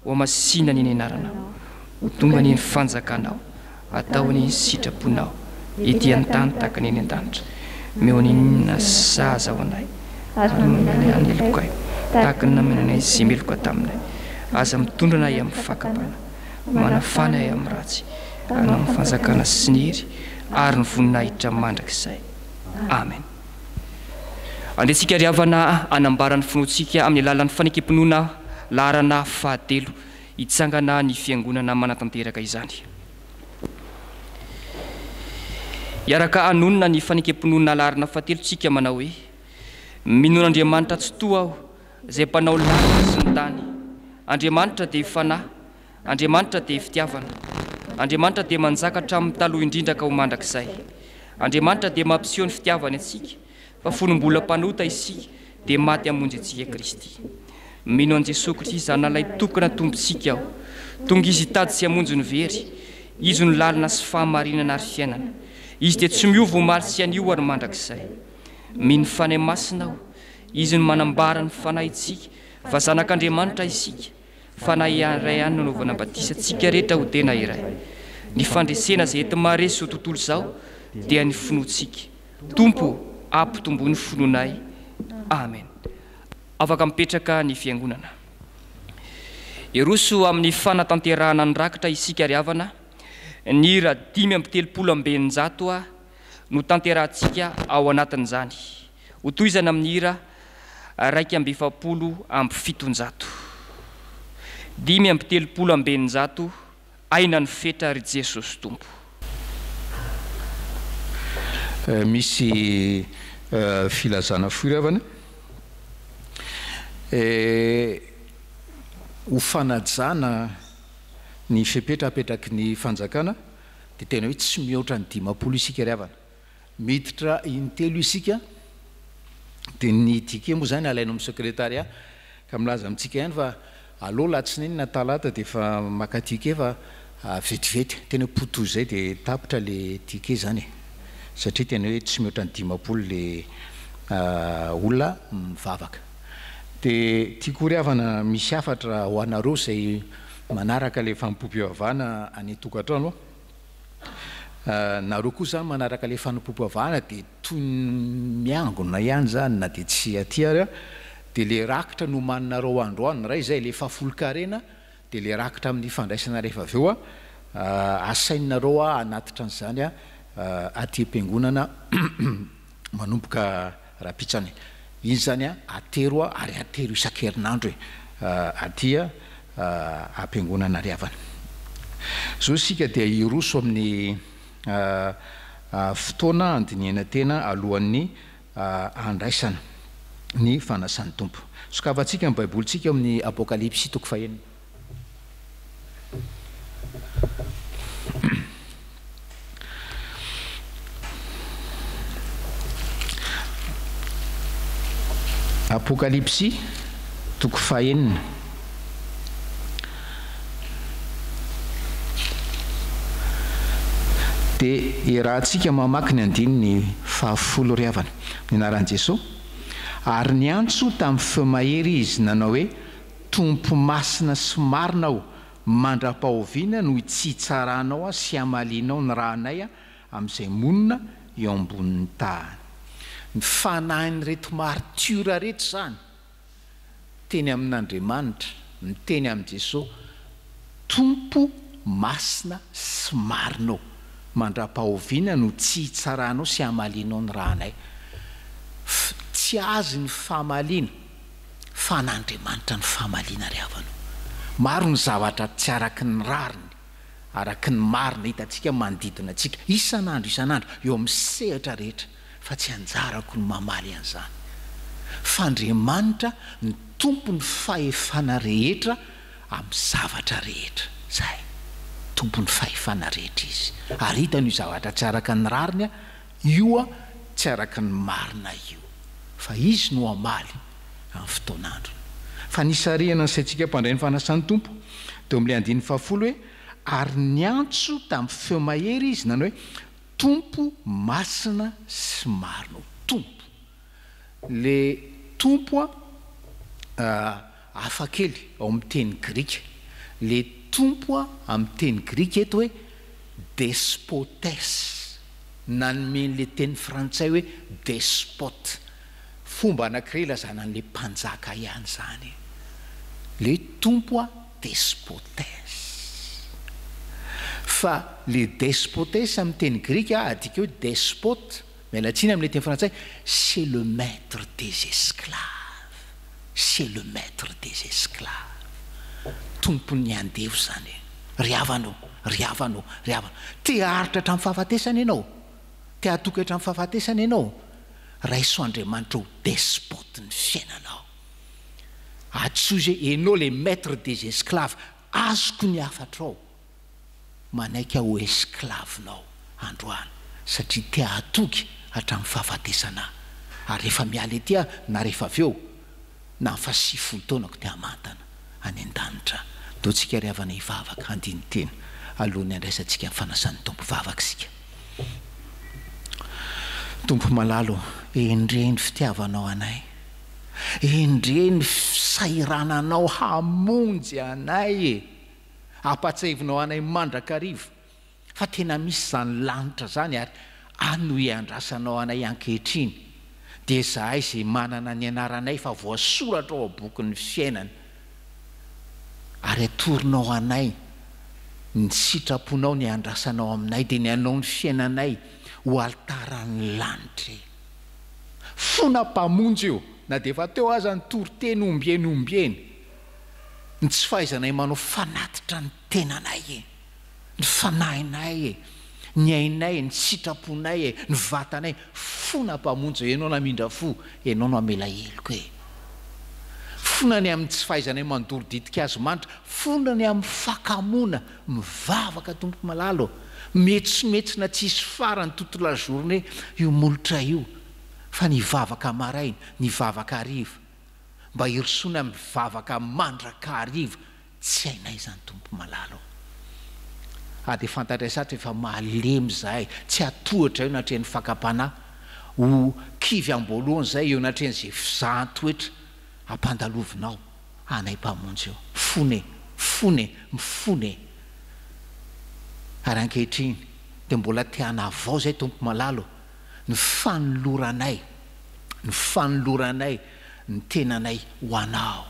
S1: ho amasinany ny anaranao, ho tombany ny fanjakanao, ataony ny sitraponao, ety an-tany tahaka ny an-danitra, meo ninona zaza ho anay, ary nomeny aneloko ayo, tahaka ny namenanay izay meloka taminay, aza mitondra anay amin'ny fakapana, manafana ay amin'ny ratsy, ary amin'ny fanjakana sy ny hery, ary ny voninahitra mandrakizay. Amen. Andetsika ry havana anambarany finoantsika amin'ny alalan'ny fanekempinoana laharana fahatelo hitsangana ny fiangonana manatanteraka izany. Iaraka anonona ny fanekempinoana laharana fahatelotsika manao hoe: Minon'Andriamanitra tsy toa aho izay mpanao lalina sy ny tany. Andriamanitra dia fanahy, Andriamanitra dia fitiavana, Andriamanitra dia manjakatra amin'ny taloha indrindra ka ho mandrakizay. Andriamanitra dia mampiseho ny fitiavany antsika, fa fonombola mpanota isika dia maty hamonjy antsika Kristy. Mino an Jesosy Kristy zanalay tokana tompontsika aho, tonga izy hitady sy hamonjy ny very, izy ny lalina sy fahamarinana ary fiainana. Izy dia tsy miova omaly sy anio ary mandrakizay. Mino fanahy masina aho, izy ny manambara ny fanahintsika, fa zanak'Andriamanitra isika, fanahy iray ihany nanaovana batisa antsika rehetra ho tena iray. Ny fandresena izay ety maharesy ho tontolo izao dia ny finoantsika. Tompo, ampitombo ny finoanay. Amen. Afaka mipetraka ny fiangonana. Eroso amin'ny fanatanterahana ny rakitra isika ry havana, ny hira 5:30 no tanterahantsika ao anatin'izany. Ho tohizana amin'ny hira 2:700. 5:30 aina ny feta ry Jesosy Tompo.
S2: Misy filazana firavana ho fanajana ny fipetrapetraky ny fanjakana dia tena hoe tsy mihoatra ny 50 isika ry havana, miditra intelo isika. Dia ny dike moa zany alaina amin'ny sekretariat ka milaza amintsika ihany fa aloha latsinainy na talata dia efa maka dike fa vetivety, tena poto zay dia tapitra le dike zany, satria tena hoe tsy mihoatra ny 50 le olona mivavaka. Dia tiako ry havana misy hafatra ho anareo izay manaraka le fanompoam-pivavahana any tokantrano. Nareo koa zany manaraka le fanompoam-pivavahana dia toy miangona ihany zany na dia tsy aty ary, dia le rakitra no maninareo androany ray izay le fafolon-karena, dia le rakitra amin'ny fandraisana rehefa avy eo asaininareo anatitra an'izany aty am-piangonana manomboka rapitsany. izy zany atero ary atero isan-kerinandro atya ampiangonana riavana. Zao sika dia iroso amin'ny fotoana andiniana tena alohan'ny andraisana ny fanasan'ny tompo. Sokavantsika amin'ny baibolitsika amin'ny Apokalipsy 4. Apokalipsy 4. Dia irahantsika mamaky ny andininy 10 riavana. Ny anaran'i Jesosy. Ary ny antso tamin'ny feo mahery izy nanao hoe tompo masina sy marina aho, mandra-pahoviana no itsitsaranao sy hamalinao ny rahanay amin'izay monina eo ambonin'ny tany. Ny fanahin'ny reto martiora reto zany teny amin'Andriamanitra, ny teny amin'i Jesosy, tompo masina sy marina aho, mandra-pahoviana no tsitsaranao sy hamalinao ny rahanay. Tsy azy ny fahamaliana fa n'Andriamanitra ny fahamaliana riavana. Maro ny zavatra tsy araky ny rariny, araky ny marina hitantsika manodidina antsika isan'andro eo amin'ny sehatra rehetra, fa tsy anjarako ny mamaly an'izany. Fa Andriamanitra ny tompo ny fahefana rehetra amin'ny zavatra rehetra. Zay tompo ny fahefana rehetra izy. Ary hitany io zavatra tsy araka ny rariny io tsy araka ny marina io, fa izy no amaly amin'ny fotoan'andro. Fa nisarihana ansaitsika mpandray ny fanasan'ny tompo teo amin'ilay andiny 10 hoe ary ny antso tamin'ny feo mahery izy nanao hoe tompo masina sy marina. Tompo le tompo hafa kely ao amin'ny teny grika. Le tompo amin'ny teny grika eto hoe despotes, nanomen'le teny frantsay hoe despote. Fomba anankiray ilazana an'le mpanjaka ihany zany. Le tompo despotes. Fa le despotes amin'ny teny grika adika hoe despote, mialatsiny amin'le teny frantsay, c'est le maître des esclaves. C'est le maître des esclaves. Tompony andevo zany. Riavanao. Te haritra hatramin'ny fahafatesana ianao, te hatoky hatramin'ny fahafatesana ianao, raiso Andriamanitra ho despote ny fiainanao. Atsozy enao le maître des esclaves, azoko ny hafatrao, manaiky ho esclavenao androany, satria te hatoky hatramin'ny fahafatesana. Ary rehefa miala ety na rehefa avy eo na fa 70 taonako te hamantana any an-danitra. Dotsika riavana hivavaka andiny teny alohan'ny andraisantsika fanasany tompo vavaka sika. Tompo malalo, endreny fitiavanao anay, endreny sairananao hamonjy anay, apatsevinao anay mandrakarivo, fa tena misy zany lanitra zany ary ano iandrasanao anay ankehitriny. Dia zahay izay manana ny anaranay fa voasoratra ao bokin'ny fiainana, ary atoronao anay ny sitraponao ny andrasanao aminay, dia ny anao ny fiainanay ho altaran'ny lanitra. Fona mpamonjy io, na dia efa teo aza ny toroteny ombieny, ny tsy fahaizanay manao fanatitra ny tenanay, ny fanahinay, ny ainay, ny sitraponay, ny vatanay. Fona mpamonjy ianao namindra fo, ianao no amela heloka e. Fonany amin'ny tsy fahaizanay mandoro ditika azy manitra, fonany amin'ny fakamona mivavaka tompo malalo. Metsometsona tsisy farany toute la journée io molotra io, fa nivavaka maraina, nivavaka hariva, mba hirosoana mivavaka mandraka hariva. Tsy hainay zany tompo malalo. Dia fantatra satra efa malemy zahay, tsy atohatra eo natren'ny fakapana ho kivy amboalohany zay eo natren'izay fizahan-toetra ampandalovinao anay mpamonjy eo. Mifone. Ary ankehitriny dia mbola tiana avao zay tompo malalo ny fanoloranay ny tenanay ho anao.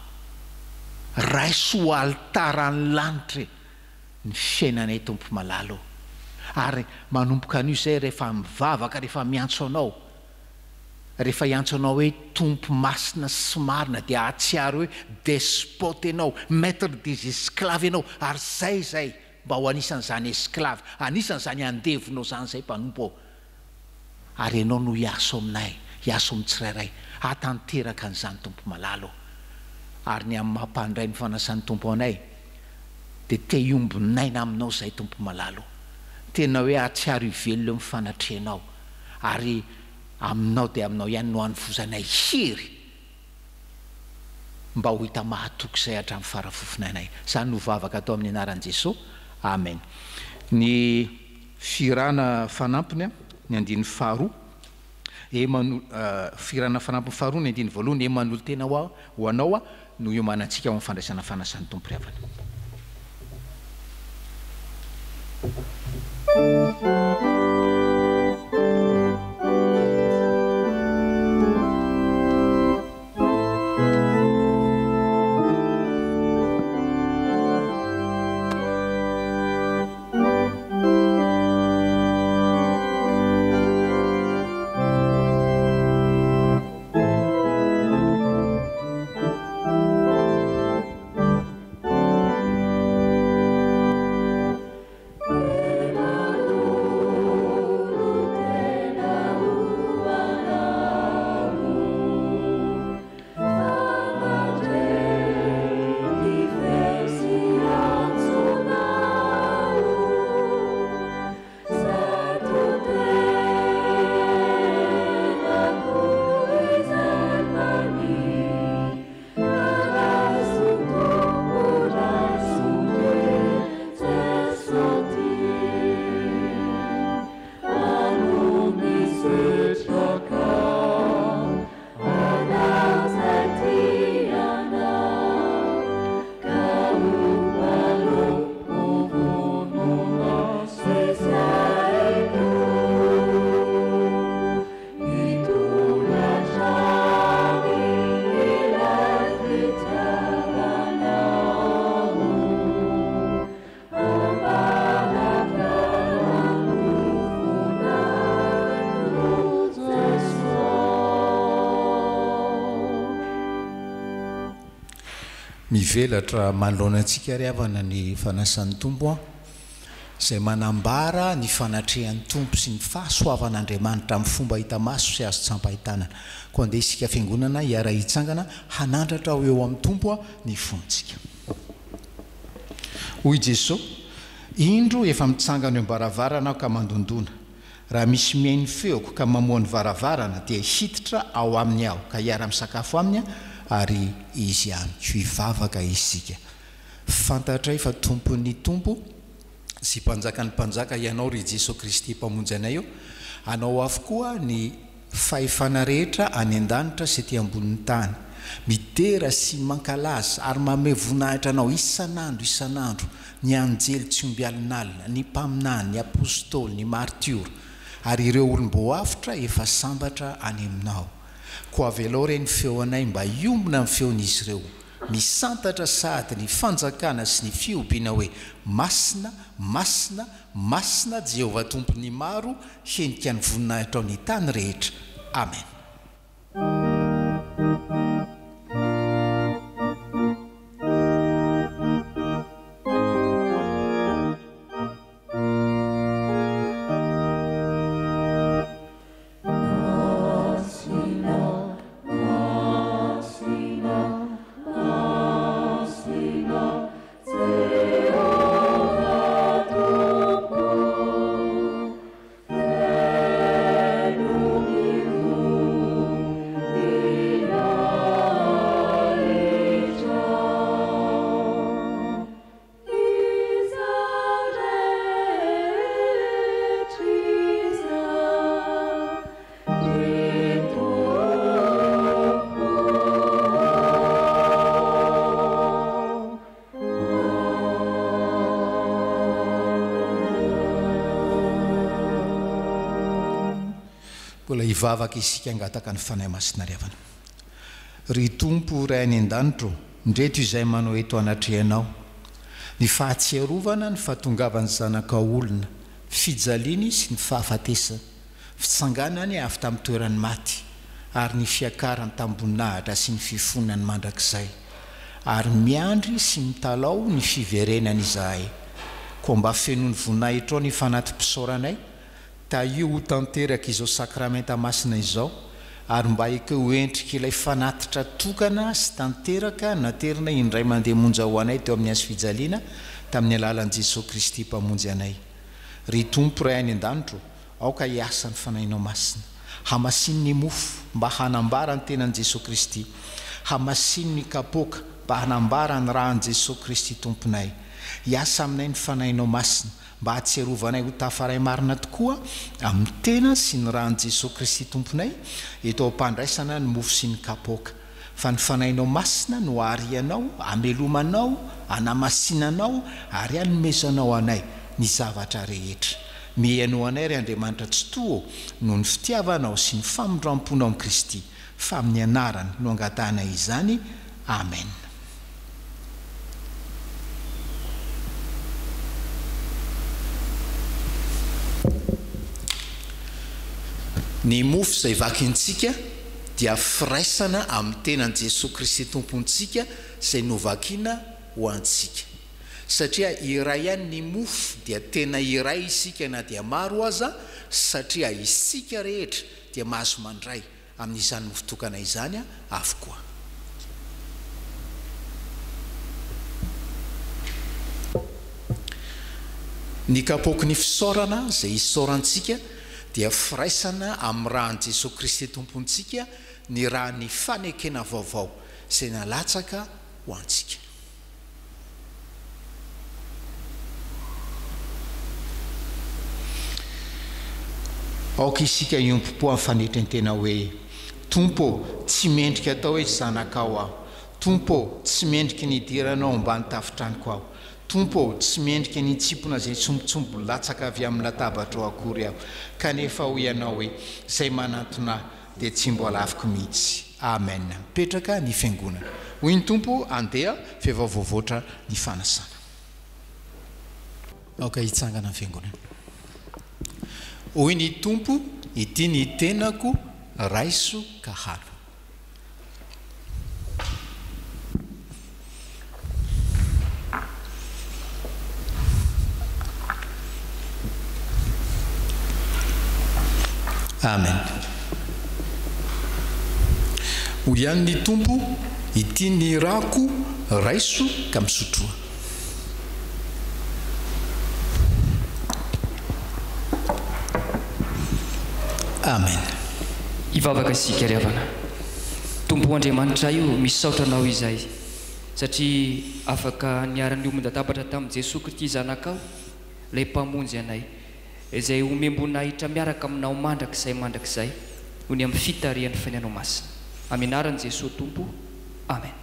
S2: Raiso ho altaran'ny lanitra ny fiainanay tompo malalo. Ary manomboka an'io zay rehefa mivavaka, rehefa miantso anao, rehefa iantso anao hoe tompo masina sy marina dia atsiaro hoe despote ianao, maître des esclaves ianao, ary zay mba ho anisan'izany esclave, anisan'izany andevinao zany zay mpanompo ary ianao no hiaso aminay, hiaso amin'ny tsirairay, atanteraka an'izany tompo malalo. Ary ny amin'ny mampandray ny fanasan'ny tompo anay dia te hiombinaina aminao zay tompo malalo, tena hoe atsiaro ivelona amin'ny fanatrehanao, ary aminao dia aminao ihany no hanofozanay hery mba ho hita mahatoky izay hatramin'ny farafofonanay. Izany no vavaka atao amin'ny anaran'i Jesosy. Amen. Ny firana fanampiny ny andiny faharoa, firana fanampiny faharoa ny andiny voalohany, eman'olo tena ho anao no iomanantsika ao amin'ny fandraisana fanasan'ny tompo ry havana. Mivelatra manoloana antsika ry havana ny fanasan'ny tompo izay manambara ny fanatrehan'ny tompo sy ny fahasoavan'Andriamanitra amin'ny fomba hita maso sy azo tsampahitana. Koa andeha isika fiangonana hiara hitsangana hanandratra ho eo amin'ny tompo ny fontsika. Hoy Jesosy, indro efa mitsangana eo am-baravarana ka mandondona, raha misy mihaino feoko ka mamoa ny varavarana dia hiditra ao aminy aho ka hiara misakafo aminy ary izy amiko hivavaka isika. Fantatray fa tompon'ny tompo sy mpanjakan'ny mpanjaka ianao ry Jesosy Kristy mpamonjy anay eo, anao avokoa ny fahefana rehetra any an-danitra sy ety ambonin'ny tany, midera sy mankalaza ary manome voninahitra anao isan'andro, ny anjely tsy omby alinalina, ny mpaminany, ny apôstôly, ny martiora, ary ireo olom-boafitra efa sambatra any aminao. Koa avelao reny feonay mba iombona amin'ny feon'izy ireo, misantatra sady ny fanjakana sy ny fiompiana hoe masina, masina, masina Jehovah tompony maro, henika ny voninahitra ao ny tany rehetra. Amen. Mbola hivavaka isika angataka ny fanahy masina ry havana. Ry tompo ray any an-danitra, ndreto izay manao eto anatrehanao, ny fahatsiarovana, ny fahatongavan'ny zanaka olona, fijaliany sy ny fahafatesana, fitsanganany avy tamin'ny toerany maty, ary ny fiakarany tambonahitra sy ny fifonany mandrakizay ary miandry sy mitalao ny fiverenany izahay koa mba fenony voninahitra ao ny fanaty-pisaoranay ta io ho tanteraka izao sakramenta masina izao ary mba ekeo endrika ilay fanatitra tokana sy tanteraka naterina indray mandeha monja ho anay teo amin'ny azo fijaliana tamin'ny alalan'i Jesosy Kristy mpamonjy anay. Ry Tompo ray any an-danitro, aoka hiasa ny fanahinao masina, hamasiny ny mofo mba hanambara ny tenan'i Jesosy Kristy, hamasiny ny kapoaka mba hanambara ny rahan'i Jesosy Kristy Tomponay. Hiasa aminay ny fanahinao masina mba hatsiarovanay ho tafaray marina tokoa amin'ny tena sy ny rahan'i Jesosy Kristy Tomponay eto ampandraisana ny mofo sy ny kapoaka. Fa ny fanahinao masina no arianao, amelomanao, anamasinanao ary anomezanao anay ny zavatra rehetra. Mihainao anay ry Andriamanitra tsy toa no ny fitiavanao sy ny famondram-ponao amin'ny Kristy, fa amin'ny anarany no angatahana izany. Amen. Ny mofo izay vakintsika dia firaisana amin'ny tenan'i Jesosy Kristy Tompontsika izay novakiana ho antsika. Satria iray ihany ny mofo dia tena iray isika na dia maro aza, satria isika rehetra dia mahazo mandray amin'izany mofo tokana izany avokoa. Ny kapoaky ny fisaorana izay isaorantsika dia firaisana amin'ny rahan'i Jesosy Kristy Tompontsika, ny rahan'ny fanekena vaovao izay nalatsaka ho antsika. Aoka isika iompo-po amin'ny fanetren-tena hoe: Tompo, tsy mendrika atao hoe zanakao aho. Tompo, tsy mendrika ny idiranao ambany tafitraniko aho. Tompo, tsy mendrika ny tsipona izay tsombotsombo latsaka avy amin'ny latabatra ao akory aho. Kanefa ho ianao hoe izay manantona dia tsy mbola alaviko mihitsy. Amen. Petraka ny fiangonana. Hoy ny Tompo, andeha fehivavoavoatra ny fanasana. Aoka hitsangana ny fiangonana. Hoy ny Tompo, ity ny tenako, raiso ka halo. Amen. Hoy ihany ny Tompo, ity ny rako, raiso ka misotroa. Amen.
S1: Ivavaka isika ry havana. Tompo Andriamanitra io misaotranao izay, satria afaka niara-ny ombon-databatra tamin'i Jesosy Kristy zanakao, ilay mpamonjy anay, izay omembonahitra miaraka aminao mandrakizay ho ny amin'ny fitarian'ny fanainao masina. Amin'ny anaran'i Jesosy Tompo. Amen.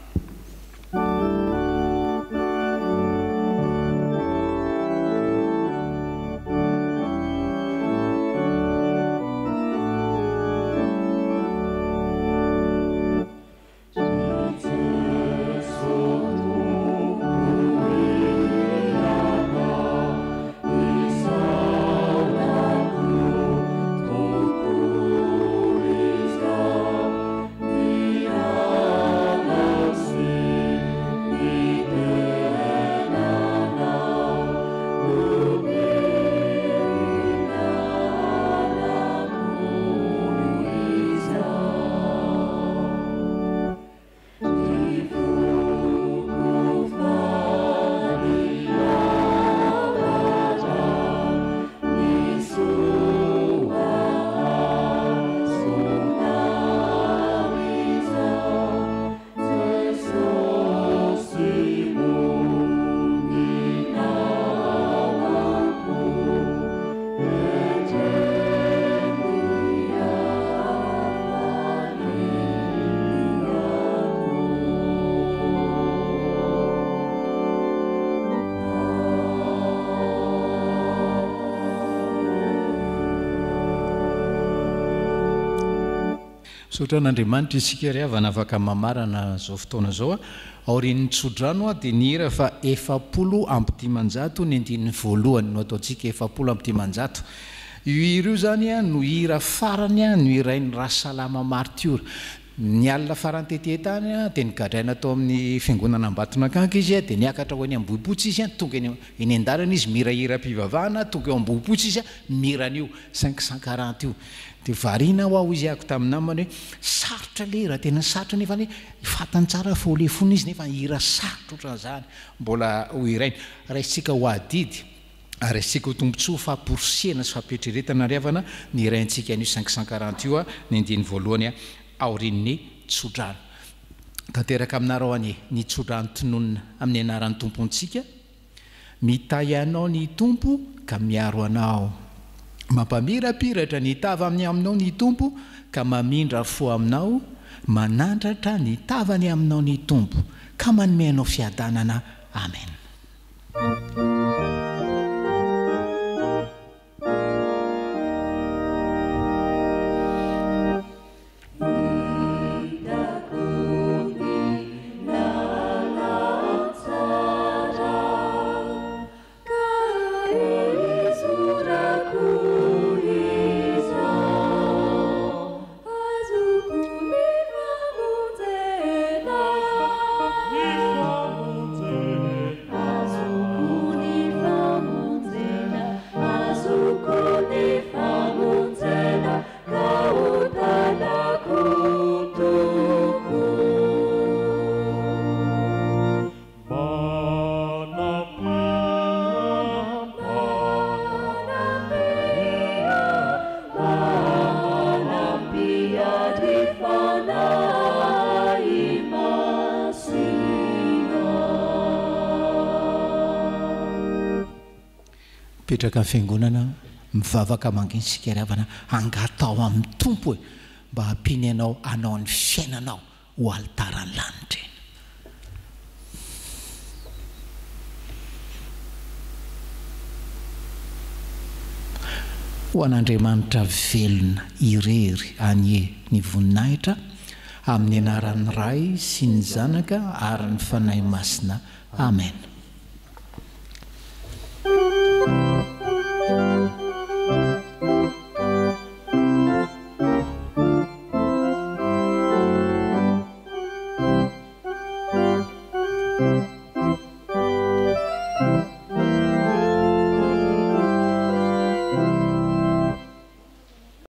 S2: Sotran'Andriamanitra isika ry havana afaka mamarana zao fotoana zao aorian'ny tsodrano dia ny hira fa 750 ny andininy voalohany no ataontsika 750 io hira io zany a no hira farany a no irain'ny Rasalama Martiora. Ny alina farany tetety tany a dia nigadraina tao amin'ny fiangonana Ambatonakanga izy a dia niakatra ho any Ambohipotsy izy a tonga eny an-dalana izy mirahira-pivavahana tonga eo Ambohipotsy izy a miran'io 540 io. Dia variana ho aho izy ako tamin'ny namany hoe sarotra le raha tena sarotra nefa ny fatany tsara fa ho le fona izy nefa hira sarotra ohatran'izany mbola ho iraina raisitsika ho adidy ary asika ho tombontsoa famporosiana sy fampetreretana riavana ny iraintsika an'io 540 io a ny andiny voalohany a aorin'ny tsodrano. Tanteraka aminareo any ny tsodrano tononona amin'ny anaran'ny tompontsika. Mitay anao ny tompo ka miaro anao, mampamirapiratra ny tavany aminao ny tompo ka mamindra fo aminao, manandratra ny tavany aminao ny tompo ka manome anao fiadanana. Amen. Petraka ny fiangonana mivavaka manginsika riavana angatao amin'ny tompo mba hampiny anao anao ny fiainanao ho altaran'ny lanitra eny. Ho an'Andriamanitra velona irery anie ny voninahitra amin'ny anaran'ny Ray sy ny Zanaka ary ny Fanahy Masina. Amen.